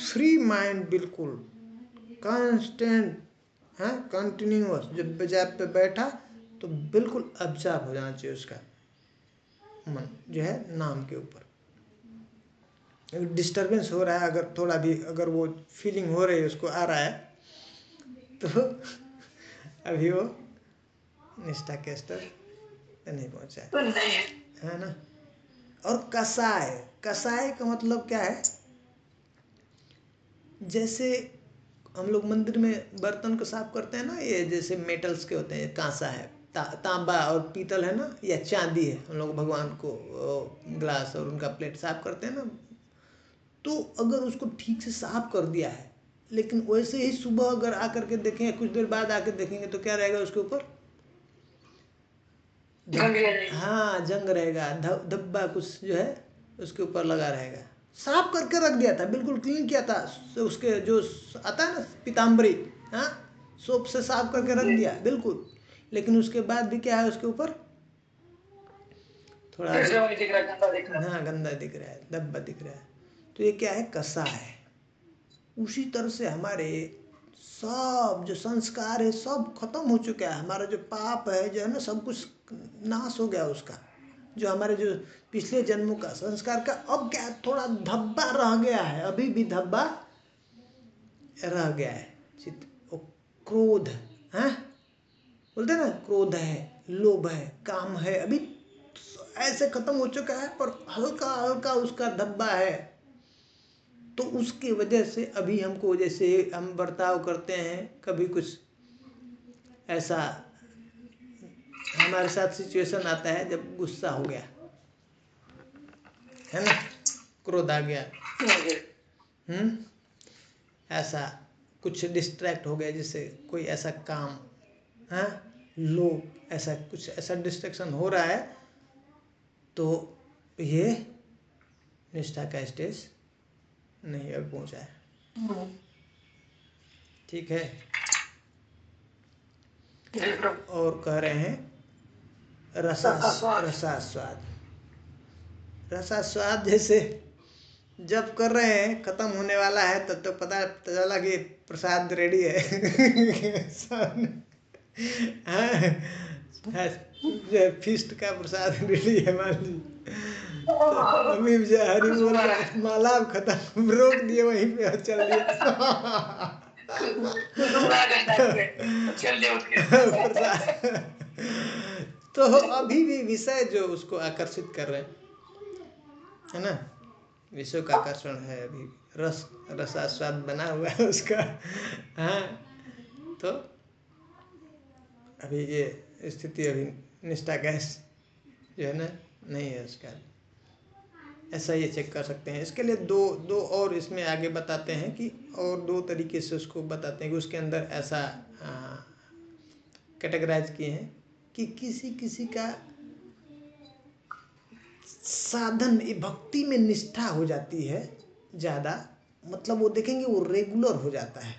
फ्री माइंड, बिल्कुल कांस्टेंट है, कंटिन्यूअस, जब जब पे बैठा तो बिल्कुल अब्जॉर्ब हो जाना चाहिए उसका मन जो है नाम के ऊपर। डिस्टर्बेंस हो रहा है अगर थोड़ा भी, अगर वो फीलिंग हो रही है, उसको आ रहा है, तो अभी वो निष्ठा के स्तर पे नहीं पहुंचा है ना। और कसाय, कसाय का मतलब क्या है? जैसे हम लोग मंदिर में बर्तन को साफ करते हैं ना, ये जैसे मेटल्स के होते हैं, कांसा है, तांबा और पीतल है ना, या चांदी है, हम लोग भगवान को ग्लास और उनका प्लेट साफ करते हैं ना, तो अगर उसको ठीक से साफ कर दिया है, लेकिन वैसे ही सुबह अगर आकर के देखेंगे, कुछ देर बाद आकर देखेंगे, तो क्या रहेगा उसके ऊपर? हाँ, जंग रहेगा, धब्बा कुछ जो है उसके ऊपर लगा रहेगा, साफ करके रख दिया था, बिल्कुल क्लीन किया था, उसके जो आता है ना पीताम्बरी, हाँ, सोप से साफ करके रख दिया बिल्कुल, लेकिन उसके बाद भी क्या है, उसके ऊपर थोड़ा फिर से वही दिख रहा है, गंदा दिख रहा है। हाँ गंदा दिख रहा है, धब्बा दिख रहा है। तो ये क्या है, कसा है। उसी तरह से हमारे सब जो संस्कार है सब खत्म हो चुका है, हमारा जो पाप है जो है ना, सब कुछ नाश हो गया उसका, जो हमारे जो पिछले जन्मों का संस्कार का, अब क्या थोड़ा धब्बा रह गया है, अभी भी धब्बा रह गया है। क्रोध है, बोलते ना, क्रोध है, लोभ है, काम है, अभी ऐसे खत्म हो चुका है, पर हल्का हल्का उसका धब्बा है। तो उसकी वजह से अभी हमको, जैसे हम बर्ताव करते हैं, कभी कुछ ऐसा हमारे साथ सिचुएशन आता है जब गुस्सा हो गया है ना, क्रोध आ गया, ऐसा कुछ डिस्ट्रैक्ट हो गया, जैसे कोई ऐसा काम, हाँ, लोग ऐसा कुछ ऐसा डिस्ट्रैक्शन हो रहा है, तो ये निष्ठा का स्टेज नहीं अब पहुंचा है। ठीक है। और कह रहे हैं रसास्वाद। रसास्वाद जैसे जब कर रहे हैं, खत्म होने वाला है, तब तो पता चला कि प्रसाद रेडी है। हाँ, फीस्ट का प्रसाद रेडी है, मान लीजिए, तो अभी जो हरी बोल माला खत्म, रोक दिए वहीं पे, चल दिए प्रसाद। तो अभी भी विषय जो उसको आकर्षित कर रहे हैं, है ना, विषय का आकर्षण है, अभी रसास्वाद बना हुआ है उसका। हाँ, तो अभी ये स्थिति, अभी निष्ठा गैस जो है ना नहीं है उसका। ऐसा ये चेक कर सकते हैं। इसके लिए दो और इसमें आगे बताते हैं कि, और 2 तरीके से उसको बताते हैं कि उसके अंदर ऐसा कैटेगराइज किए हैं कि किसी का साधन, भक्ति में निष्ठा हो जाती है ज़्यादा, मतलब वो देखेंगे वो रेगुलर हो जाता है।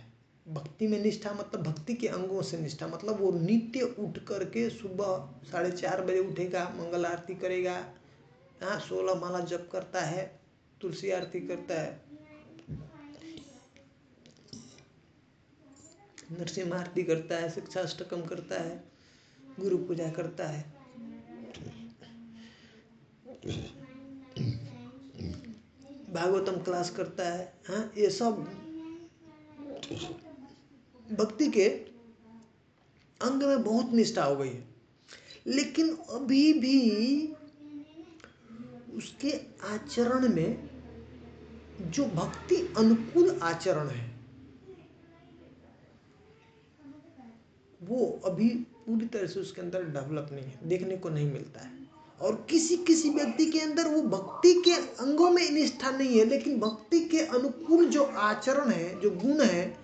भक्ति में निष्ठा मतलब भक्ति के अंगों से निष्ठा, मतलब वो नित्य उठ करके सुबह 4:30 बजे उठेगा, मंगल आरती करेगा, हाँ, 16 माला जप करता है, तुलसी आरती करता है, नरसिंह आरती करता है, शिक्षाष्टकम करता है, गुरु पूजा करता है, भागवतम क्लास करता है, हाँ, ये सब भक्ति के अंग में बहुत निष्ठा हो गई है। लेकिन अभी भी उसके आचरण में जो भक्ति अनुकूल आचरण है, वो अभी पूरी तरह से उसके अंदर डेवलप नहीं है, देखने को नहीं मिलता है। और किसी व्यक्ति के अंदर वो भक्ति के अंगों में निष्ठा नहीं है, लेकिन भक्ति के अनुकूल जो आचरण है, जो गुण है,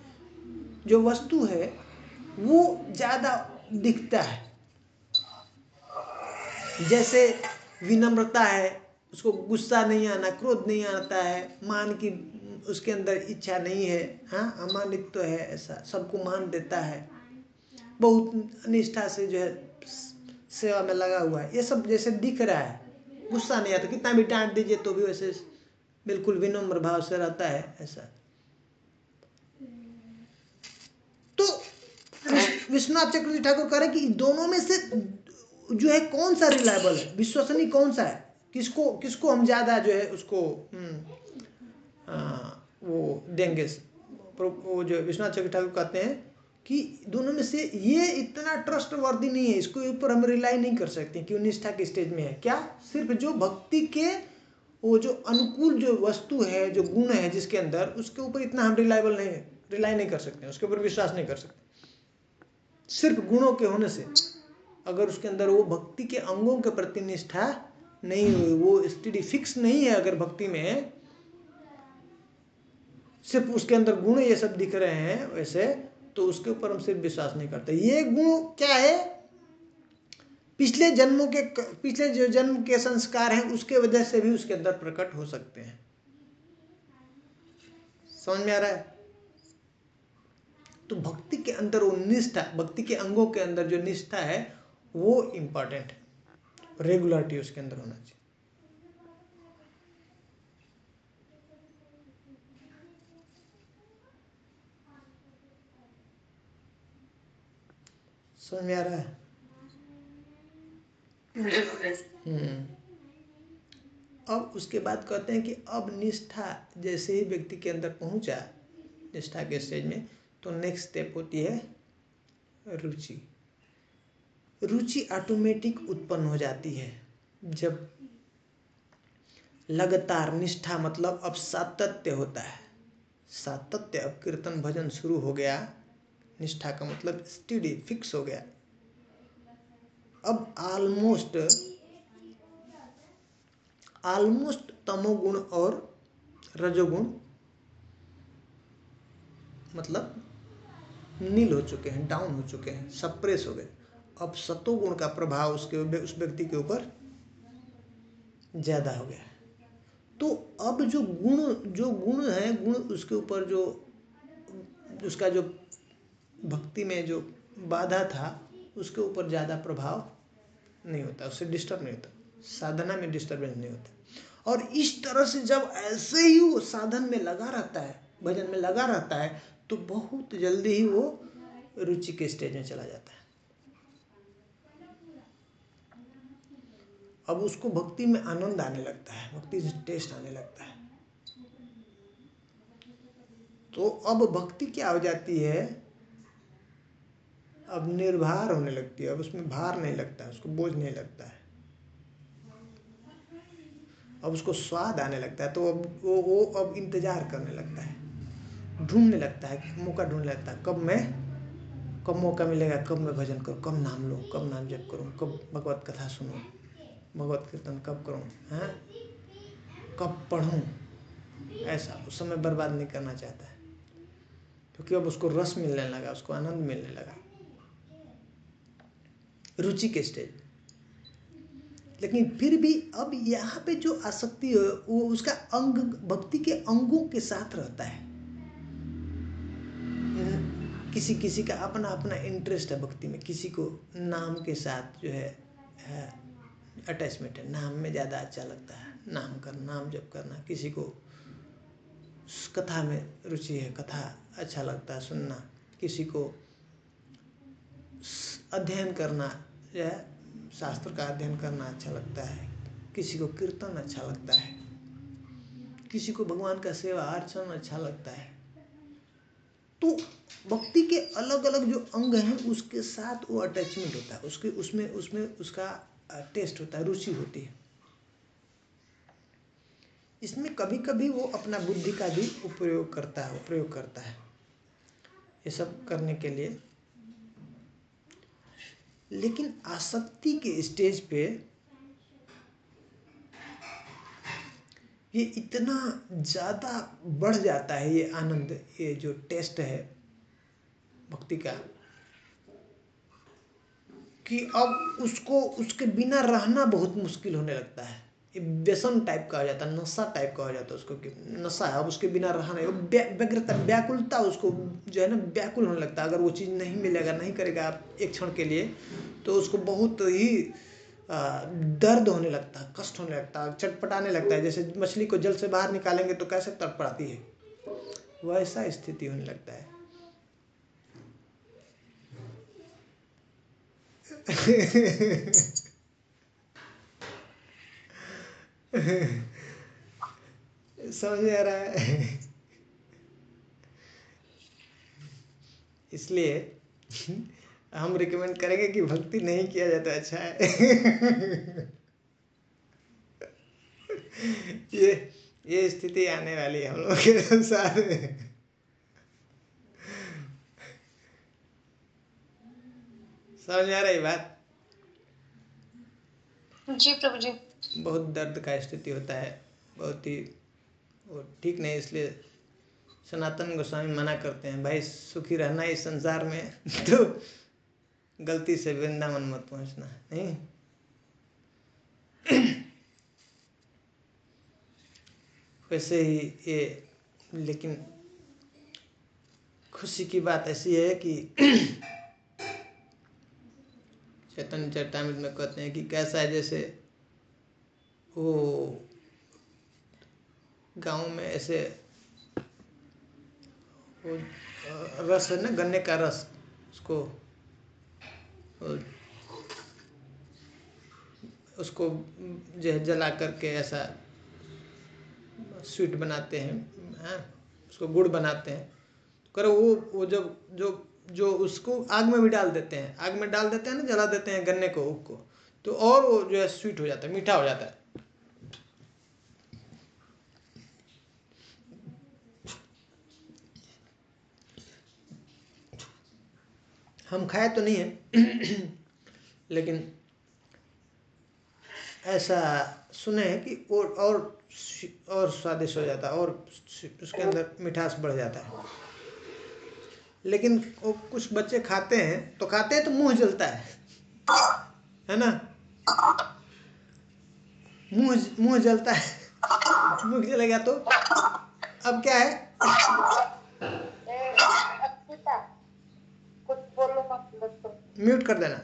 जो वस्तु है, वो ज़्यादा दिखता है। जैसे विनम्रता है, उसको गुस्सा नहीं आना, क्रोध नहीं आता है, मान की उसके अंदर इच्छा नहीं है, हाँ, अमानित तो है, ऐसा सबको मान देता है, बहुत निष्ठा से जो है सेवा में लगा हुआ है, ये सब जैसे दिख रहा है। गुस्सा नहीं आता, कितना भी डांट दीजिए तो भी वैसे बिल्कुल विनम्र भाव से रहता है, ऐसा। तो विश्वनाथ चक्रवर्ती ठाकुर कह रहे कि दोनों में से जो है कौन सा रिलायबल है, विश्वसनीय कौन सा है, किसको हम ज्यादा जो है उसको वो देंगे। वो जो विश्वनाथ चक्रवर्ती ठाकुर कहते हैं कि दोनों में से ये इतना ट्रस्ट वर्दी नहीं है, इसको ऊपर हम रिलाई नहीं कर सकते कि वो निष्ठा के स्टेज में है। क्या सिर्फ जो भक्ति के वो जो अनुकूल जो वस्तु है, जो गुण है जिसके अंदर, उसके ऊपर इतना हम रिलाई नहीं कर सकते, उसके ऊपर विश्वास नहीं कर सकते। सिर्फ गुणों के होने से, अगर उसके अंदर वो भक्ति के अंगों के प्रति निष्ठा नहीं हुई, वो स्टडी फिक्स नहीं है, अगर भक्ति में सिर्फ उसके अंदर गुण ये सब दिख रहे हैं वैसे, तो उसके ऊपर हम सिर्फ विश्वास नहीं करते। ये गुण क्या है, पिछले जो जन्म के संस्कार हैं उसके वजह से भी उसके अंदर प्रकट हो सकते हैं। समझ में आ रहा है? तो भक्ति के अंदर वो निष्ठा, भक्ति के अंगों के अंदर जो निष्ठा है वो इम्पोर्टेंट है, रेगुलरिटी उसके अंदर होना चाहिए। समझ में आ रहा है? अब उसके बाद कहते हैं कि अब निष्ठा जैसे ही व्यक्ति के अंदर पहुंचा निष्ठा के स्टेज में, तो नेक्स्ट स्टेप होती है रुचि। रुचि ऑटोमेटिक उत्पन्न हो जाती है जब लगातार निष्ठा, मतलब अब सातत्य होता है। सातत्य, अब कीर्तन भजन शुरू हो गया, निष्ठा का मतलब स्टडी, फिक्स हो गया। अब ऑलमोस्ट तमोगुण और रजोगुण मतलब नील हो चुके हैं, डाउन हो चुके हैं, सप्रेस हो गए। अब सतोगुण का प्रभाव उस व्यक्ति के ऊपर ज्यादा हो गया है। तो अब जो गुण है, गुण उसके ऊपर जो उसका जो भक्ति में जो बाधा था उसके ऊपर ज्यादा प्रभाव नहीं होता, उससे डिस्टर्ब नहीं होता, साधना में डिस्टर्बेंस नहीं होता। और इस तरह से जब ऐसे ही वो साधन में लगा रहता है, भजन में लगा रहता है, तो बहुत जल्दी ही वो रुचि के स्टेज में चला जाता है। अब उसको भक्ति में आनंद आने लगता है, भक्ति से टेस्ट आने लगता है। तो अब भक्ति क्या हो जाती है, अब निर्भर होने लगती है। अब उसमें भार नहीं लगता है, उसको बोझ नहीं लगता है, अब उसको स्वाद आने लगता है। तो अब वो अब इंतजार करने लगता है, ढूंढने लगता है, मौका ढूंढने लगता है, कब मौका मिलेगा, कब मैं भजन करूं, कब नाम लूं, कब नाम जप करूं, कब भगवत कथा सुनूं, भगवत कीर्तन कब करूं, हैं, कब पढ़ूं। ऐसा उस समय बर्बाद नहीं करना चाहता है, क्योंकि अब उसको रस मिलने लगा, उसको आनंद मिलने लगा, रुचि के स्टेज। लेकिन फिर भी अब यहाँ पे जो आसक्ति है वो उसका अंग, भक्ति के अंगों के साथ रहता है। किसी किसी का अपना अपना इंटरेस्ट है भक्ति में, किसी को नाम के साथ जो है अटैचमेंट है, नाम में ज़्यादा अच्छा लगता है, नाम करना, नाम जप करना। किसी को कथा में रुचि है, कथा अच्छा लगता है सुनना। किसी को अध्ययन करना, जो है शास्त्र का अध्ययन करना अच्छा लगता है। किसी को कीर्तन अच्छा लगता है, किसी को भगवान का सेवा अर्चन अच्छा लगता है। तो भक्ति के अलग अलग जो अंग हैं उसके साथ वो अटैचमेंट होता है, उसके उसमें उसका टेस्ट होता है, रुचि होती है। इसमें कभी कभी वो अपना बुद्धि का भी प्रयोग करता है ये सब करने के लिए। लेकिन आसक्ति के स्टेज पे ये इतना ज़्यादा बढ़ जाता है, ये आनंद, ये जो टेस्ट है भक्ति का, कि अब उसको उसके बिना रहना बहुत मुश्किल होने लगता है। ये व्यसन टाइप का हो जाता है, नशा टाइप का हो जाता है उसको, कि नशा है, अब उसके बिना रहा नहीं। व्यग्रता, व्याकुलता, उसको जो है ना व्याकुल होने लगता है। अगर वो चीज़ नहीं मिलेगा, नहीं करेगा आप एक क्षण के लिए, तो उसको बहुत ही दर्द होने लगता है, कष्ट होने लगता है, चटपटाने लगता है। जैसे मछली को जल से बाहर निकालेंगे तो कैसे तड़पड़ाती है, वैसा स्थिति होने लगता है। समझ में आ रहा है? इसलिए हम रिकमेंड करेंगे कि भक्ति नहीं किया जाता अच्छा है। ये स्थिति आने वाली है हम लोग के साथ। समझ में आ रही बात? जी प्रभु जी। बहुत दर्द का स्थिति होता है, बहुत ही वो ठीक नहीं। इसलिए सनातन गोस्वामी मना करते हैं, भाई सुखी रहना इस संसार में तो गलती से वृंदावन मत पहुंचना, नहीं। वैसे ही ये, लेकिन खुशी की बात ऐसी है कि चैतन्य चरितामृत में कहते हैं कि कैसा है, जैसे वो गांव में ऐसे वो रस है ना, गन्ने का रस, उसको जो है जला करके ऐसा स्वीट बनाते हैं, हाँ, उसको गुड़ बनाते हैं। तो करो वो जब जो जो उसको आग में भी डाल देते हैं, आग में डाल देते हैं ना, जला देते हैं गन्ने को, ऊख को, तो और वो जो है स्वीट हो जाता है, मीठा हो जाता है। हम खाए तो नहीं है लेकिन ऐसा सुने हैं कि और स्वादिष्ट हो जाता है, और उसके अंदर मिठास बढ़ जाता है। लेकिन वो कुछ बच्चे खाते हैं तो मुंह जलता है ना, मुंह जलता है मुंह जलेगा तो अब क्या है, कुछ बोलो मत, म्यूट कर देना।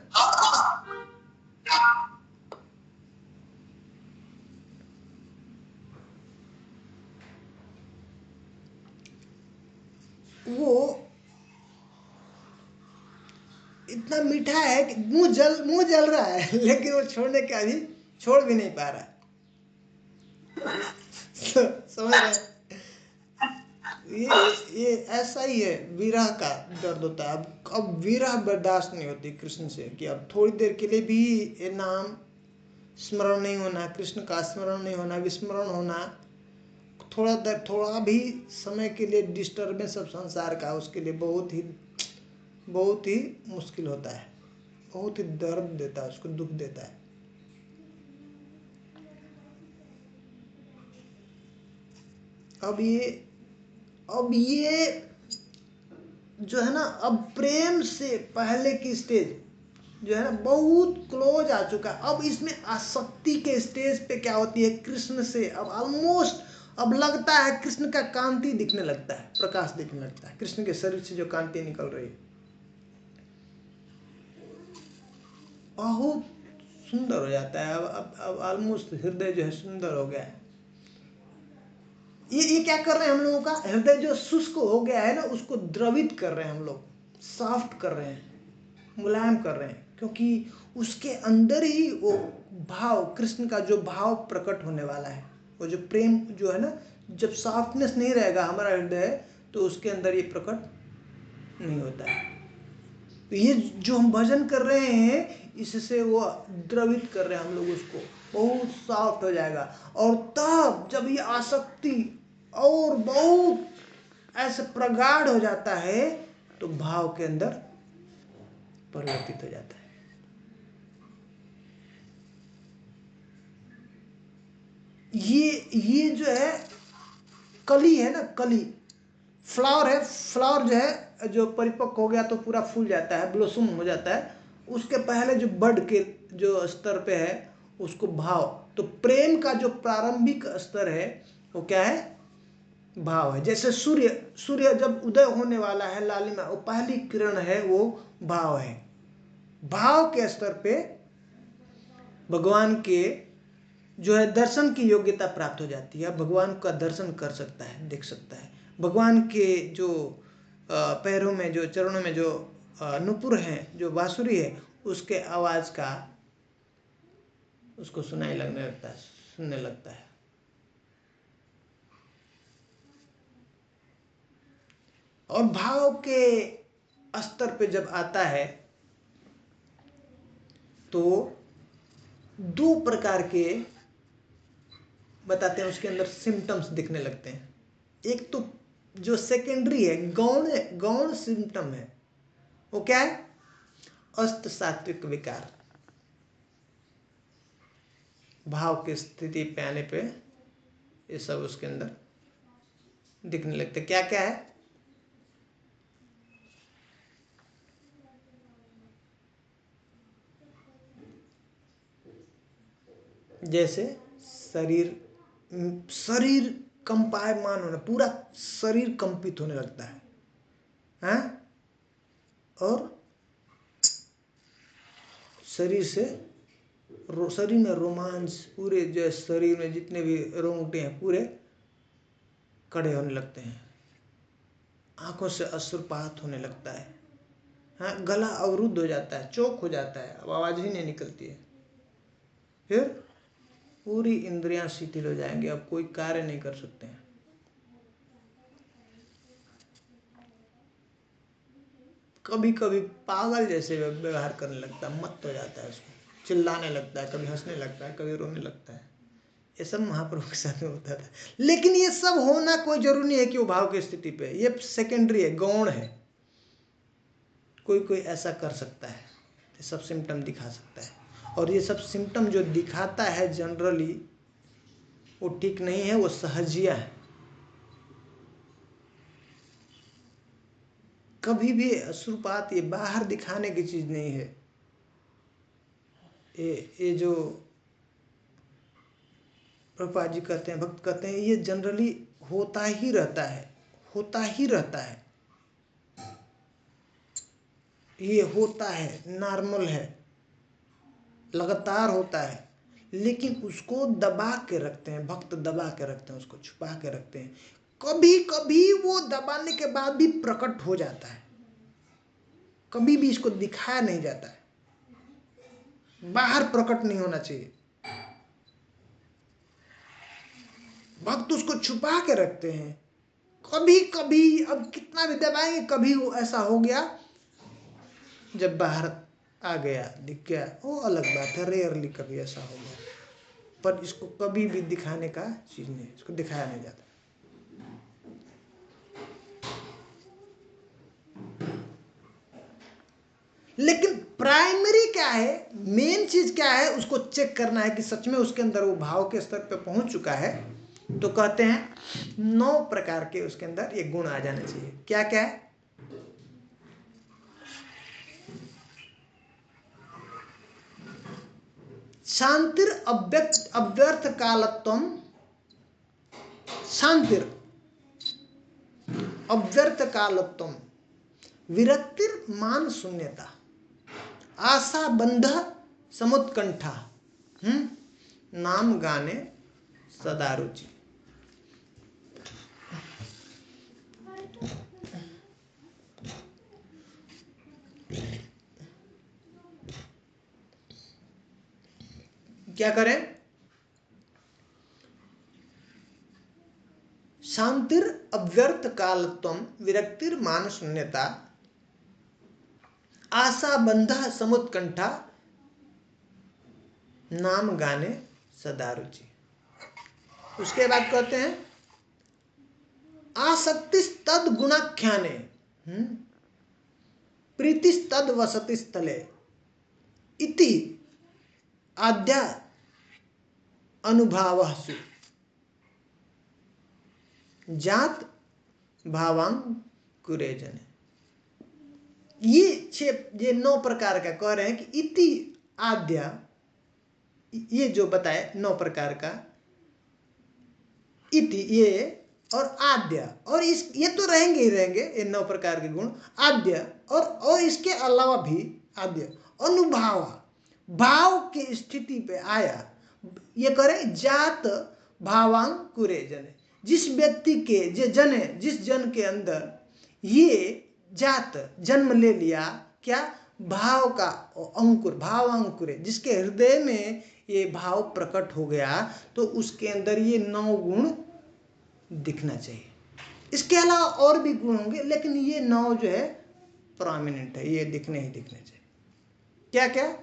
वो इतना मीठा है कि मुंह जल रहा है लेकिन वो छोड़ने का भी छोड़ भी नहीं पा रहा है। समझ रहे हैं? ये ऐसा ही है, विरह का दर्द होता है। अब विरह बर्दाश्त नहीं होती कृष्ण से, कि अब थोड़ी देर के लिए भी ये नाम स्मरण नहीं होना, कृष्ण का स्मरण नहीं होना, विस्मरण होना, थोड़ा भी समय के लिए डिस्टर्बेंस सब संसार का, उसके लिए बहुत ही मुश्किल होता है, बहुत ही दर्द देता है, उसको दुख देता है। अब ये जो है ना, अब प्रेम से पहले की स्टेज जो है ना बहुत क्लोज आ चुका है। अब इसमें आसक्ति के स्टेज पे क्या होती है, कृष्ण से अब ऑलमोस्ट अब लगता है कृष्ण का कांति दिखने लगता है, प्रकाश दिखने लगता है, कृष्ण के शरीर से जो कांति निकल रही है बहुत सुंदर हो जाता है। अब ऑलमोस्ट हृदय जो है सुंदर हो गया है। ये क्या कर रहे हैं, हम लोगों का हृदय जो शुष्क हो गया है ना, उसको द्रवित कर रहे हैं हम लोग, सॉफ्ट कर रहे हैं, मुलायम कर रहे हैं, क्योंकि उसके अंदर ही वो भाव, कृष्ण का जो भाव प्रकट होने वाला है, वो जो प्रेम जो है ना, जब सॉफ्टनेस नहीं रहेगा हमारा हृदय, तो उसके अंदर ये प्रकट नहीं होता है। तो ये जो हम भजन कर रहे हैं, इससे वो द्रवित कर रहे हैं हम लोग, उसको बहुत सॉफ्ट हो जाएगा। और तब जब ये आसक्ति और बहुत ऐसे प्रगाढ़ हो जाता है, तो भाव के अंदर परिवर्तित हो जाता है। ये जो है कली है ना, कली फ्लावर है, फ्लावर जो है जो परिपक्व हो गया तो पूरा फूल जाता है, ब्लॉसम हो जाता है। उसके पहले जो बड के जो स्तर पे है उसको भाव, तो प्रेम का जो प्रारंभिक स्तर है वो क्या है, भाव है। जैसे सूर्य जब उदय होने वाला है, लालिमा वो पहली किरण है, वो भाव है। भाव के स्तर पे भगवान के जो है दर्शन की योग्यता प्राप्त हो जाती है, भगवान का दर्शन कर सकता है, देख सकता है। भगवान के जो पैरों में, जो चरणों में जो नुपुर हैं, जो बांसुरी है, उसके आवाज का उसको सुनाई लगने लगता है, सुनने लगता है। और भाव के स्तर पे जब आता है तो दो प्रकार के बताते हैं, उसके अंदर सिम्टम्स दिखने लगते हैं। एक तो जो सेकेंडरी है, गौण सिम्टम है, वो क्या है, अस्त सात्विक विकार। भाव की स्थिति पे आने पे ये सब उसके अंदर दिखने लगते। क्या क्या है, जैसे शरीर कंपायमान होना, पूरा शरीर कंपित होने लगता है और शरीर में रोमांच, पूरे जो शरीर में जितने भी रोंगटे हैं पूरे खड़े होने लगते हैं, आंखों से अश्रुपात होने लगता है, हाँ, गला अवरुद्ध हो जाता है, चोक हो जाता है, अब आवाज ही नहीं निकलती है। फिर पूरी इंद्रियां शिथिल हो जाएंगी, अब कोई कार्य नहीं कर सकते हैं। कभी कभी पागल जैसे व्यवहार करने लगता है, मत हो जाता है, उसको चिल्लाने लगता है, कभी हंसने लगता है, कभी रोने लगता है। ये सब महाप्रभु के साथ में होता था। लेकिन ये सब होना कोई जरूरी नहीं है कि वो भाव की स्थिति पे, ये सेकेंडरी है, गौण है। कोई कोई ऐसा कर सकता है, ये सब सिम्टम दिखा सकता है, और ये सब सिम्टम जो दिखाता है जनरली वो ठीक नहीं है, वो सहजिया है। कभी भी अश्रुपात ये बाहर दिखाने की चीज नहीं है। ये जो प्रभुपाद जी कहते हैं, भक्त कहते हैं, ये जनरली होता ही रहता है, होता ही रहता है, ये होता है, नॉर्मल है, लगातार होता है। लेकिन उसको दबा के रखते हैं, भक्त दबा के रखते हैं, उसको छुपा के रखते हैं। कभी कभी वो दबाने के बाद भी प्रकट हो जाता है, कभी भी इसको दिखाया नहीं जाता है, बाहर प्रकट नहीं होना चाहिए। भक्त उसको छुपा के रखते हैं। कभी कभी, अब कितना भी दबाएंगे, कभी वो ऐसा हो गया, जब बाहर आ गया, दिख गया, वो अलग बात है, रेयरली कभी ऐसा हो गया, पर इसको कभी भी दिखाने का चीज नहीं, इसको दिखाया नहीं जाता। लेकिन प्राइमरी क्या है, मेन चीज क्या है, उसको चेक करना है कि सच में उसके अंदर वो भाव के स्तर पे पहुंच चुका है। तो कहते हैं 9 प्रकार के उसके अंदर ये गुण आ जाने चाहिए। क्या क्या है? शांतिर अव्यर्थ कालत्वम, शांतिर अव्यर्थ कालत्वम, विरक्तिर मान शून्यता, आशा बंध समुत्कंठा, नाम गाने सदा रुचि। क्या करें? शांतिर अव्यर्थ कालत्वम, विरक्तिर मान शून्यता, आशा बंधा समुत्कंठा, नाम गाने सदा रुचि। उसके बाद कहते हैं आसक्तिस्तद गुणाख्याने, प्रीतिस्तद वसति स्थले, इति आद्या अनुभावसु, जात भावांग कुरेजन। ये 9 प्रकार का कह रहे हैं कि इति आद्या, ये जो बताए 9 प्रकार का, इति ये और आद्य, और इस ये तो रहेंगे ही रहेंगे ये 9 प्रकार के गुण, आद्य और इसके अलावा भी आद्य अनुभाव, भाव की स्थिति पे आया। ये करे जात भावांग कुरे जने, जिस व्यक्ति के जिस जन के अंदर ये जात जन्म ले लिया, क्या भाव का अंकुर, भाव अंकुर, जिसके हृदय में ये भाव प्रकट हो गया, तो उसके अंदर ये 9 गुण दिखना चाहिए। इसके अलावा और भी गुण होंगे, लेकिन ये 9 जो है प्रोमिनेंट है, ये दिखने ही दिखने चाहिए। क्या क्या?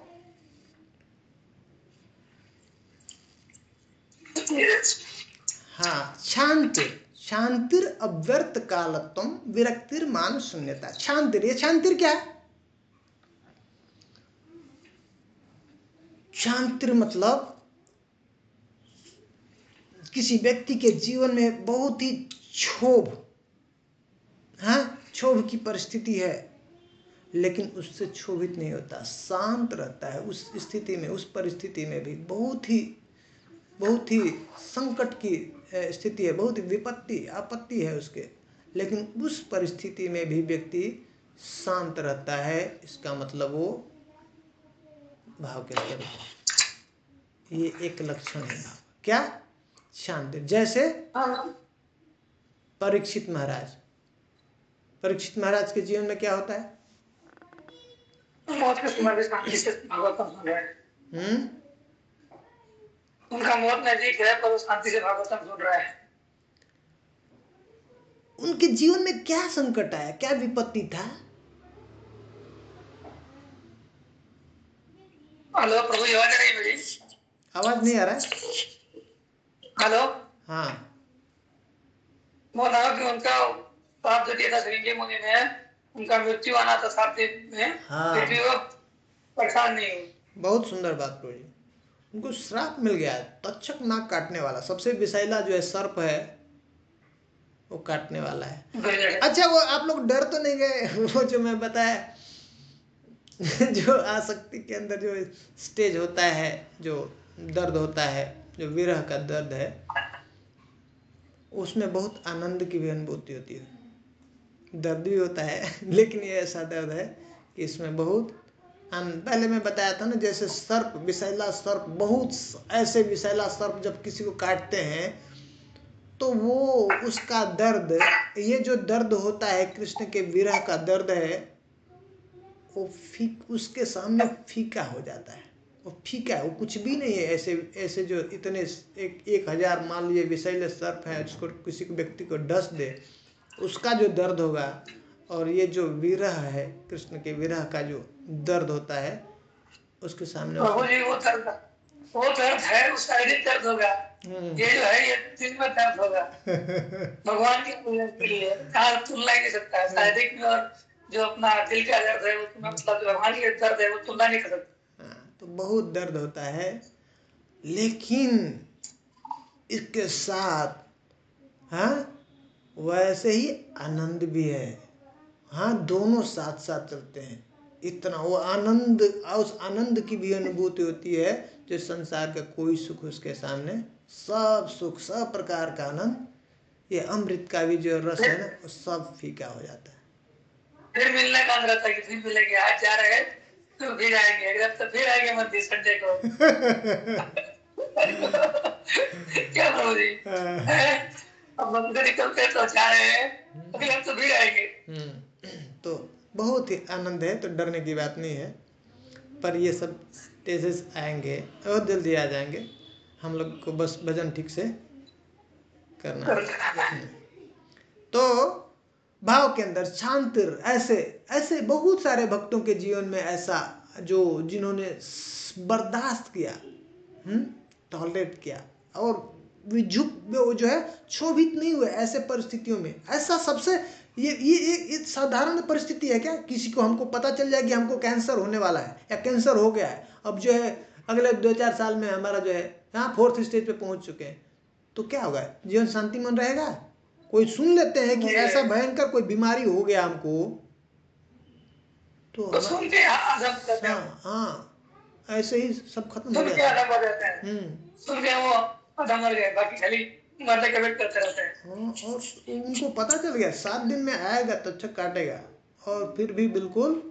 हाँ, शांतिर अव्यर्थ कालत्वम, विरक्तिर मान शून्यता। शांतिर, ये शांतिर क्या है? शांतिर मतलब किसी व्यक्ति के जीवन में बहुत ही क्षोभ की परिस्थिति है, लेकिन उससे क्षोभित नहीं होता, शांत रहता है। उस स्थिति में, उस परिस्थिति में भी बहुत ही संकट की स्थिति है, बहुत विपत्ति आपत्ति है उसके, लेकिन उस परिस्थिति में भी व्यक्ति शांत रहता है, इसका मतलब वो भाव के अंदर, ये एक लक्षण है भाव। क्या? शांत। जैसे परीक्षित महाराज, परीक्षित महाराज के जीवन में क्या होता है? मौत के समय भी शांति से भागवतम सुन रहे हैं। उनका मौत नजदीक है पर वो शांति से भागवतम सुन रहा है। उनके जीवन में क्या संकट आया, क्या विपत्ति था? हेलो प्रभु, आवाज आ रही है मेरी? आवाज नहीं आ रहा है? हेलो। हाँ, बोला कि उनका पाप जो दिया था श्रृंगी मुनि ने, उनका मृत्यु आना था 7 दिन में। हाँ। फिर भी वो परेशान नहीं हुए। बहुत सुंदर बात प्रभु जी। उनको श्राप मिल गया, तक्षक नाक काटने वाला, सबसे विषैला जो है सर्प है वो काटने वाला है। अच्छा, वो आप लोग डर तो नहीं गए? वो जो मैं बताया जो आसक्ति के अंदर जो स्टेज होता है, जो दर्द होता है, जो विरह का दर्द है, उसमें बहुत आनंद की भी अनुभूति होती है। दर्द भी होता है लेकिन ये ऐसा दर्द है कि इसमें बहुत पहले मैं बताया था ना, जैसे सर्प, विषैला सर्प, बहुत ऐसे विषैला सर्प जब किसी को काटते हैं तो वो उसका दर्द, ये जो दर्द होता है कृष्ण के विरह का दर्द है, वो उसके सामने फीका हो जाता है। वो फीका है, वो कुछ भी नहीं है। ऐसे ऐसे जो इतने 1000 मान लीजिए विषैले सर्प है, उसको किसी को व्यक्ति को डस दे, उसका जो दर्द होगा, और ये जो विरह है, कृष्ण के विरह का जो दर्द होता है, उसके सामने प्रभु जी वो दर्द है, वो शारीरिक दर्द होगा। ये जो है ये दिल में दर्द होगा। भगवान के लिए कहाँ तुलना ही नहीं सकता है। शारीरिक में और जो अपना दिल का दर्द है, उसमें मतलब भगवान के दर्द है, वो तुलना नहीं कर सकता। तो बहुत दर्द होता है, लेकिन इसके साथ हाँ वैसे ही आनंद भी है। हाँ, दोनों साथ साथ चलते हैं। इतना वो आनंद, उस आनंद की भी अनुभूति होती है जो संसार का कोई सुख उसके सामने, सब सुख, सब प्रकार का आनंद, ये अमृत का भी जो रस है ना, वो सब फीका हो जाता है। फिर मिलने का रहता है कि फिर मिलेंगे, आज जा रहे हैं तो फिर आएंगे, अगले तो फिर आएंगे मंदिर संडे को। क्या प्रभु जी, अब मंदिर निकलते तो जा रहे हैं, अगले तो फिर आएंगे। तो बहुत ही आनंद है, तो डरने की बात नहीं है। पर ये सब स्टेजेस आएंगे और जल्दी आ जाएंगे। हम लोग को बस भजन ठीक से करना है। तो भाव के अंदर शांत, ऐसे ऐसे बहुत सारे भक्तों के जीवन में ऐसा, जो जिन्होंने बर्दाश्त किया, टॉलरेट किया, और वो जो है क्षोभित नहीं हुए ऐसे परिस्थितियों में। ऐसा सबसे ये साधारण परिस्थिति है क्या? किसी को हमको पता चल जाए कि हमको कैंसर होने वाला है या कैंसर हो गया है, अब जो है अगले 2-4 साल में हमारा जो है यहाँ 4th स्टेज पे पहुंच चुके हैं, तो क्या होगा? जीवन शांतिमन रहेगा? कोई सुन लेते हैं कि ऐसा भयंकर कोई बीमारी हो गया हमको, तो सुनते हैं, हाँ ऐसे ही सब खत्म हो जाता है। सुन के वो आधा मर गए, बाकी खाली मरने का वेट करते रहते हैं। हाँ, और उनको पता चल गया 7 दिन में आएगा, तक्षक काटेगा, और फिर भी बिल्कुल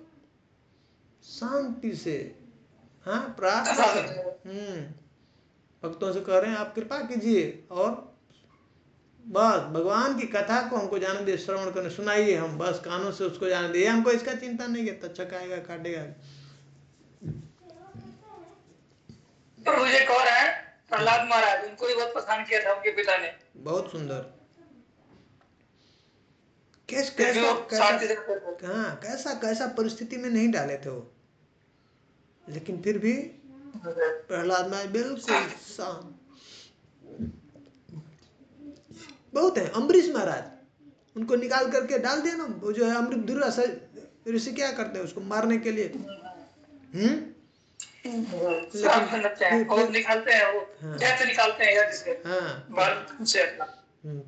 शांति से हाँ प्रार्थना भक्तों से कह रहे हैं आप कृपा कीजिए, और बस भगवान की कथा को हमको जाने दे, श्रवण करने सुनाइए, हम बस कानों से उसको जाने दे, हमको इसका चिंता नहीं है, तक्षक आएगा काटेगा। प्रभु जी कह रहे हैं प्रहलाद महाराज, उनको भी बहुत पसंद किया था उनके पिता ने। बहुत सुंदर। कैसा परिस्थिति में नहीं डाले थे वो, लेकिन फिर भी प्रहलाद महाराज बिल्कुल शांत। बहुत है। अम्बरीश महाराज, उनको निकाल करके डाल दिया ना, वो जो है अमृत दुर्वास ऋषि क्या करते हैं उसको मारने के लिए, निकालते हैं वो, जैसे निकालते हैं जिससे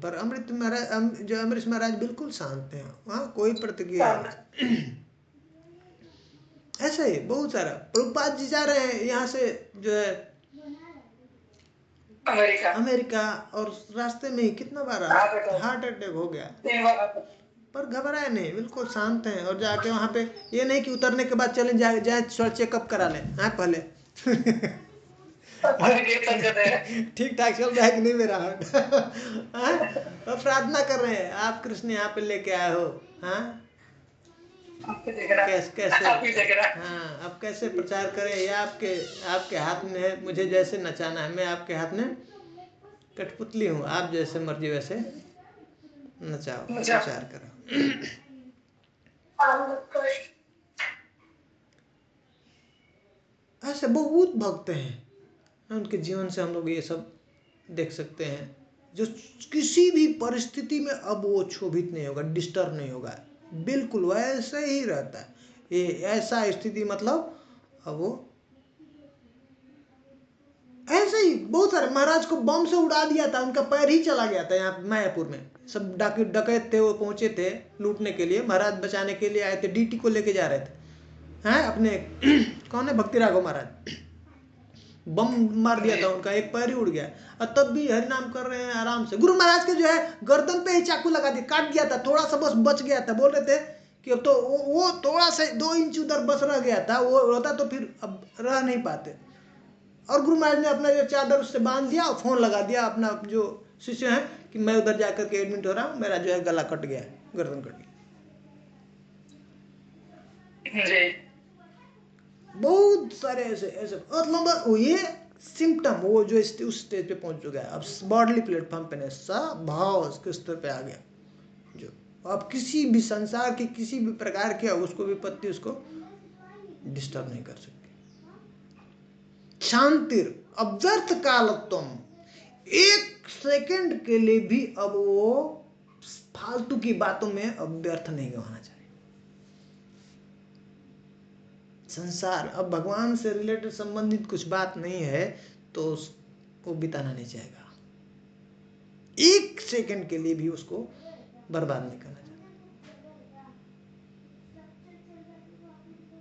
पर अमृत महाराज, जो अम्बरीश महाराज बिल्कुल शांत हैं, वहाँ कोई प्रतिक्रिया नहीं। ऐसे ही बहुत सारा। प्रभुपाद जी जा रहे हैं यहाँ से जो है अमेरिका, और रास्ते में ही कितना बार हार्ट अटैक हो गया। पर घबराए नहीं, बिल्कुल शांत हैं। और जाके वहाँ पे ये नहीं कि उतरने के बाद चले जाए जाए थोड़ा चेकअप करा लें, हाँ पहले ये ताकत है। ठीक ठाक चल रहा है कि नहीं मेरा हार्ट हाँ? और प्रार्थना कर रहे हैं, आप कृष्ण यहाँ पे लेके आए हो, हाँ आपको देख रहा है, कैसे आप ही देख रहा है। हाँ अब कैसे प्रचार करें, ये आपके आपके हाथ में है, मुझे जैसे नचाना है, मैं आपके हाथ में कठपुतली हूँ, आप जैसे मर्जी वैसे नचाओ, नचाओ। प्रचार करो। ऐसे बहुत भक्त हैं, उनके जीवन से हम लोग ये सब देख सकते हैं, जो किसी भी परिस्थिति में अब वो क्षोभित नहीं होगा, डिस्टर्ब नहीं होगा, बिल्कुल वैसे ही रहता है। ये ऐसा स्थिति मतलब अब वो ऐसे ही बहुत सारे, महाराज को बम से उड़ा दिया था, उनका पैर ही चला गया था यहाँ मायापुर में। सब डकैत थे, वो पहुंचे थे लूटने के लिए, महाराज बचाने के लिए आए थे, डीटी को लेके जा रहे थे, हैं अपने कौन है, भक्ति राघव महाराज, बम मार दिया था, उनका एक पैर ही उड़ गया। और तब भी हरिनाम कर रहे हैं आराम से। गुरु महाराज के जो है गर्दन पे ही चाकू लगा दिया, काट दिया था, थोड़ा सा बस बच गया था, बोल रहे थे कि अब तो वो थोड़ा सा 2 इंच उधर बस रह गया था, वो होता तो फिर अब रह नहीं पाते। और गुरु महाराज ने अपना जो चादर उससे बांध दिया और फोन लगा दिया अपना जो शिष्य है कि मैं उधर जाकर के एडमिट हो रहा हूँ, मेरा जो है गला कट गया, गर्दन कट गया। जी। बहुत सारे ऐसे ऐसे मतलब ये सिम्टम, वो जो उस स्टेज पे पहुंच चुका है, अब बॉडली प्लेटफॉर्म पे नहीं, सब भाव उसके स्तर पे आ गया, जो अब किसी भी संसार की किसी भी प्रकार की उसको विपत्ति उसको डिस्टर्ब नहीं कर सकती। शांतिर अव्यर्थ कालत्वम, 1 सेकंड के लिए भी अब वो फालतू की बातों में अव्यर्थ नहीं गवाना चाहिए। संसार अब भगवान से रिलेटेड संबंधित कुछ बात नहीं है तो उसको बिताना नहीं चाहेगा, 1 सेकंड के लिए भी उसको बर्बाद नहीं करना चाहिए।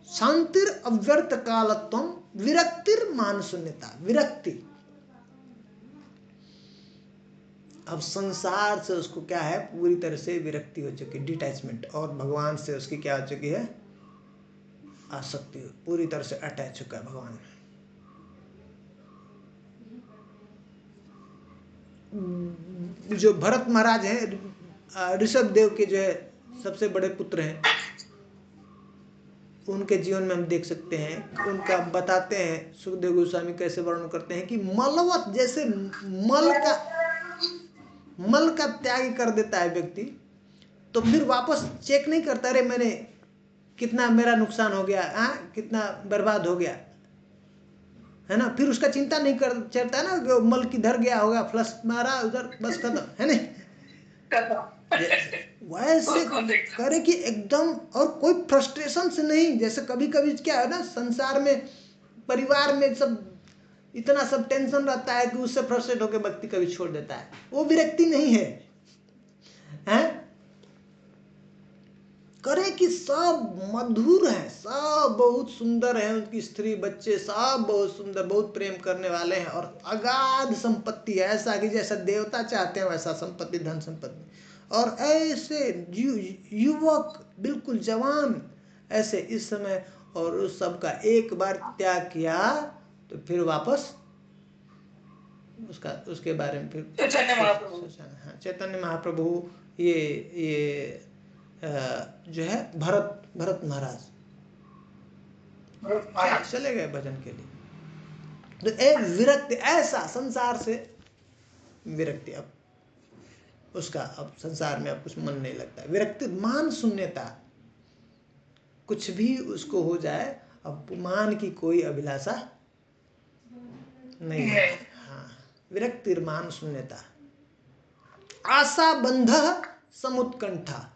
शांतिर अव्यर्थ कालत्वम विरक्तिर मान शून्यता, विरक्ति, अब संसार से उसको क्या है, पूरी तरह से विरक्ति हो चुकी, डिटैचमेंट, और भगवान से उसकी क्या हो चुकी है, आसक्ति, पूरी तरह से अटैच चुका है भगवान में। जो भरत महाराज हैं, ऋषभ देव के जो है सबसे बड़े पुत्र हैं, उनके जीवन में हम देख सकते हैं, उनका बताते हैं सुखदेव गोस्वामी कैसे वर्णन करते हैं कि मलवत, जैसे मल का त्याग कर देता है व्यक्ति, तो फिर वापस चेक नहीं करता, अरे मैंने कितना मेरा नुकसान हो गया, कितना बर्बाद हो गया, है ना, फिर उसका चिंता नहीं कर चलता है ना, मल किधर गया होगा, फ्लश मारा उधर, बस खत्म, है नहीं, वैसे करे कि एकदम, और कोई फ्रस्ट्रेशन से नहीं, जैसे कभी कभी क्या है ना, संसार में परिवार में सब इतना सब टेंशन रहता है कि उससे फ्रस्ट्रेट होकर व्यक्ति कभी छोड़ देता है, वो विरक्ति नहीं है, हैं? करे कि सब मधुर है, सब बहुत सुंदर है, उनकी स्त्री बच्चे सब बहुत सुंदर, बहुत प्रेम करने वाले हैं, और अगाध संपत्ति है, ऐसा कि जैसा देवता चाहते हैं वैसा संपत्ति, धन संपत्ति, और ऐसे युवक बिल्कुल जवान ऐसे इस समय, और उस सब का एक बार त्याग किया तो फिर वापस उसके बारे में फिर चैतन्य महाप्रभु, हाँ, चैतन्य महाप्रभु, ये जो है भरत महाराज चले गए भजन के लिए। तो एक विरक्ति, ऐसा संसार से विरक्ति, अब उसका अब संसार में अब कुछ मन नहीं लगता, विरक्ति मान शून्यता, कुछ भी उसको हो जाए अब मान की कोई अभिलाषा नहीं है। हाँ, विरक्ति मान शून्यता, आशा बंध समुत्कंठा,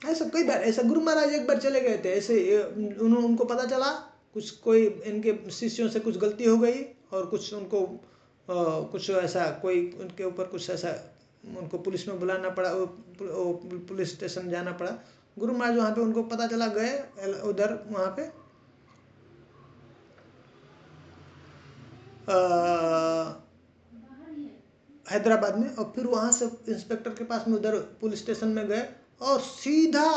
ऐसा कई बार, ऐसा गुरु महाराज एक बार चले गए थे, ऐसे उनको पता चला कुछ कोई इनके शिष्यों से कुछ गलती हो गई, और कुछ उनको कुछ ऐसा कोई उनके ऊपर कुछ ऐसा, उनको पुलिस में बुलाना पड़ा, पुलिस स्टेशन जाना पड़ा। गुरु महाराज वहाँ पे उनको पता चला, गए उधर वहाँ पे हैदराबाद में, और फिर वहाँ से इंस्पेक्टर के पास में उधर पुलिस स्टेशन में गए और सीधा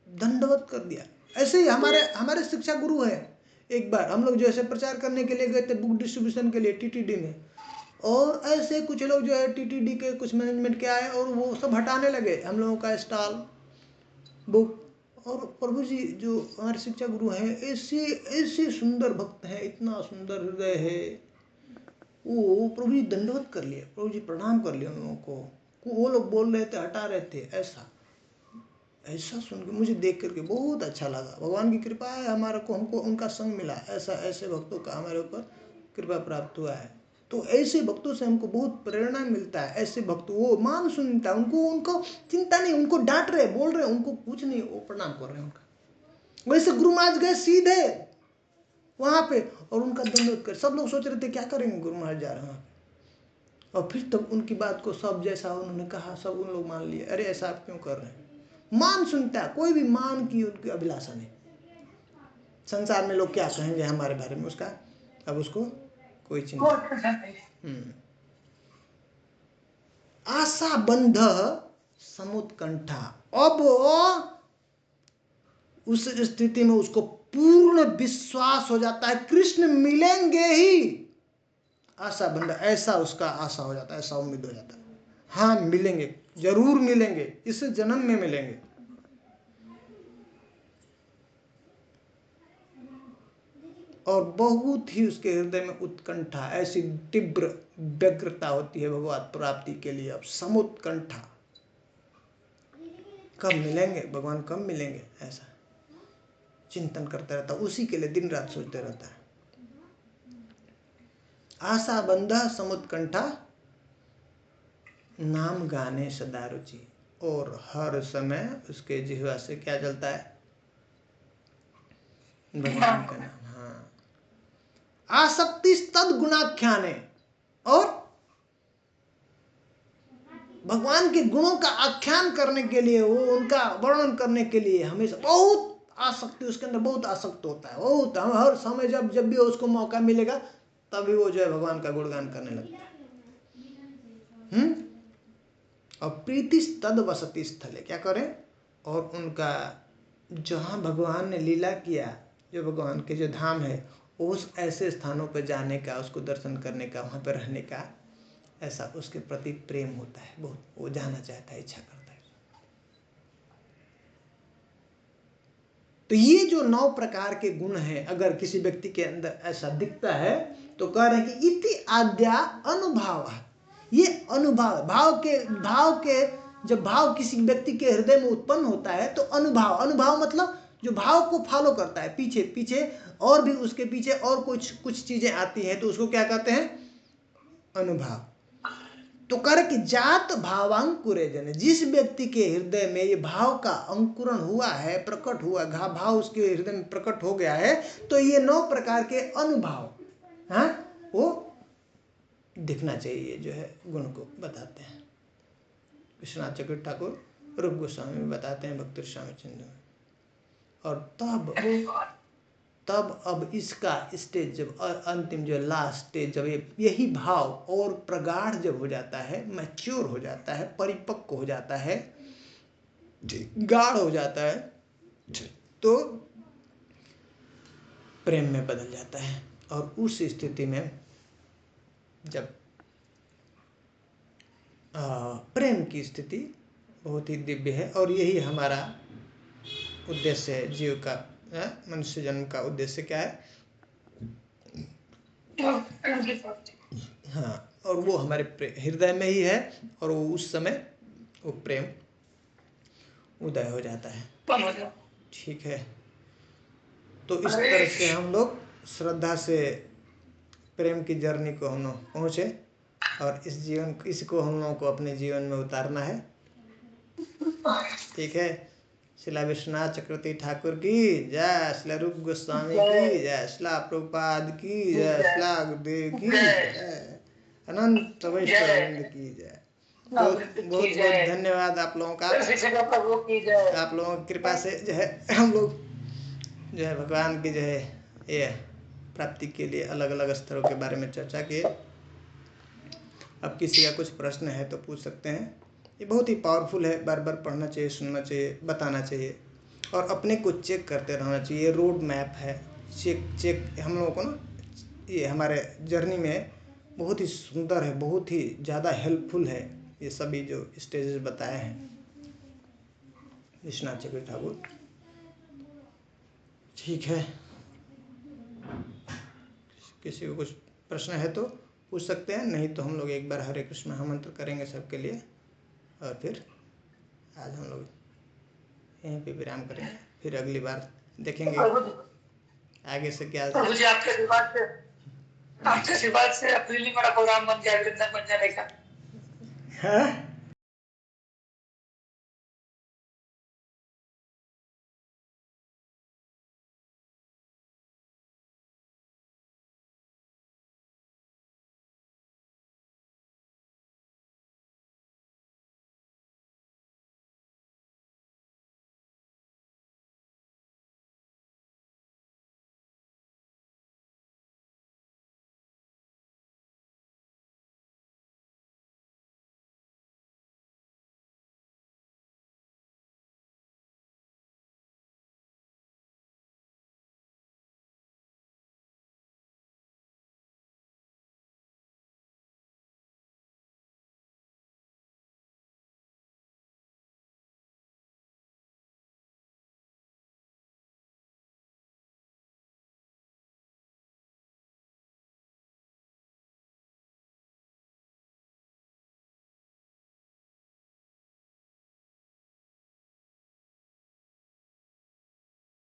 दंडवत कर दिया। ऐसे ही हमारे शिक्षा गुरु है। एक बार हम लोग जो ऐसे प्रचार करने के लिए गए थे बुक डिस्ट्रीब्यूशन के लिए टीटीडी में, और ऐसे कुछ लोग जो है टीटीडी के कुछ मैनेजमेंट के आए और वो सब हटाने लगे हम लोगों का स्टॉल बुक। और प्रभु जी जो हमारे शिक्षा गुरु हैं ऐसे सुंदर भक्त हैं, इतना सुंदर हृदय है, वो प्रभु जी दंडवत कर लिए, प्रभु जी प्रणाम कर लिए उन लोगों को। वो लोग बोल रहे थे हटा रहे थे, ऐसा सुन के मुझे देख करके बहुत अच्छा लगा। भगवान की कृपा है हमारे को, हमको उनका संग मिला, ऐसे भक्तों का हमारे ऊपर कृपा प्राप्त हुआ है। तो ऐसे भक्तों से हमको बहुत प्रेरणा मिलता है। ऐसे भक्त वो मान सुनता है, उनको चिंता नहीं, उनको डांट रहे बोल रहे उनको कुछ नहीं, वो प्रणाम कर रहे हैं उनका। वैसे गुरु महाराज गए सीधे वहां पे और उनका दंडवत कर, सब लोग सोच रहे थे क्या करेंगे गुरु महाराज जा रहे हैं, और फिर तब उनकी बात को सब जैसा उन्होंने कहा सब उन लोग मान लिए। अरे ऐसा आप क्यों कर रहे हैं? मान सुनता है, कोई भी मान की उनकी अभिलाषा नहीं। संसार में लोग क्या कहेंगे हमारे बारे में उसका अब उसको कोई चिंता नहीं। आशा बंध समुत्कंठा, अब उस स्थिति में उसको पूर्ण विश्वास हो जाता है कृष्ण मिलेंगे ही। आशा बंध, ऐसा उसका आशा हो जाता है, ऐसा उम्मीद हो जाता है, हाँ मिलेंगे, जरूर मिलेंगे, इस जन्म में मिलेंगे। और बहुत ही उसके हृदय में उत्कंठा, ऐसी तीव्र व्यग्रता होती है भगवत प्राप्ति के लिए। अब समुत्कंठा, कब मिलेंगे भगवान, कब मिलेंगे, ऐसा चिंतन करता रहता, उसी के लिए दिन रात सोचते रहता है। आशा बंधा समुत्कंठा, नाम गाने सदा रुचि, और हर समय उसके जिह्वा से क्या चलता है, भगवान का नाम। हाँ, आसक्ति तद गुणाख्याने, और भगवान के गुणों का आख्यान करने के लिए, वो उनका वर्णन करने के लिए हमेशा बहुत आसक्ति, उसके अंदर बहुत आसक्त होता है, बहुत। हर समय जब भी उसको मौका मिलेगा तभी वो जो है भगवान का गुणगान करने लगता है। और प्रीति तद वसति स्थले, क्या करें, और उनका जहाँ भगवान ने लीला किया, जो भगवान के जो धाम है, उस ऐसे स्थानों पर जाने का, उसको दर्शन करने का, वहाँ पर रहने का ऐसा उसके प्रति प्रेम होता है बहुत, वो जाना चाहता है, इच्छा करता है। तो ये जो 9 प्रकार के गुण हैं, अगर किसी व्यक्ति के अंदर ऐसा दिखता है तो कह रहे हैं कि इति आद्या अनुभाव, ये अनुभाव, भाव के जब भाव किसी व्यक्ति के हृदय में उत्पन्न होता है तो अनुभाव मतलब जो भाव को फॉलो करता है, पीछे पीछे और भी उसके पीछे और कुछ चीजें आती हैं, तो उसको क्या कहते हैं, अनुभाव। तो कर कि जात भावांकुरे जन, जिस व्यक्ति के हृदय में ये भाव का अंकुरण हुआ है, प्रकट हुआ, भाव उसके हृदय में प्रकट हो गया है, तो ये 9 प्रकार के अनुभाव, हाँ, वो दिखना चाहिए, जो है गुण को बताते हैं। विश्वनाथ चक्रवर्ती ठाकुर रूप गोस्वामी बताते हैं भक्त स्वामी चंद्र में। और तब अब इसका स्टेज जब अंतिम जो लास्ट स्टेज, जब यही भाव और प्रगाढ़ जब हो जाता है, मैच्योर हो जाता है, परिपक्व हो जाता है, गाढ़ हो जाता है, तो प्रेम में बदल जाता है। और उस स्थिति में जब प्रेम की स्थिति बहुत ही दिव्य है, और यही हमारा उद्देश्य है जीव का, मनुष्य जन्म का उद्देश्य क्या है, हाँ, और वो हमारे हृदय में ही है, और वो उस समय वो प्रेम उदय हो जाता है। ठीक है, तो इस तरह से हम लोग श्रद्धा से प्रेम की जर्नी को हम लोग पहुँचे, और इसको हम लोगों को अपने जीवन में उतारना है। ठीक है, शिला विश्वनाथ चक्रवर्ती ठाकुर की जय, शिला रूप गोस्वामी की जय, शिला प्रभुपाद की जय, शिला गुरुदेव की जय, अनंत वैष्णव की जय। बहुत बहुत धन्यवाद आप लोगों का। आप लोगों की कृपा से जो है हम लोग जो है भगवान की जो है ये प्राप्ति के लिए अलग अलग स्तरों के बारे में चर्चा किए, अब किसी का कुछ प्रश्न है तो पूछ सकते हैं। ये बहुत ही पावरफुल है, बार बार पढ़ना चाहिए, सुनना चाहिए, बताना चाहिए और अपने को चेक करते रहना चाहिए। रोड मैप है, चेक हम लोगों को ना ये हमारे जर्नी में बहुत ही सुंदर है, बहुत ही ज़्यादा हेल्पफुल है ये सभी जो स्टेजेस बताए हैं विश्वनाथ चक्रवर्ती ठाकुर। ठीक है, किसी को कुछ प्रश्न है तो पूछ सकते हैं, नहीं तो हम लोग एक बार हरे कृष्ण महामंत्र करेंगे सबके लिए और फिर आज हम लोग यहीं पे विराम करेंगे। फिर अगली बार देखेंगे आगे से क्या। प्रभु जी आपके आशीर्वाद से अप्रैल में मेरा प्रोग्राम बन गया वृंदावन जाने का। हाँ?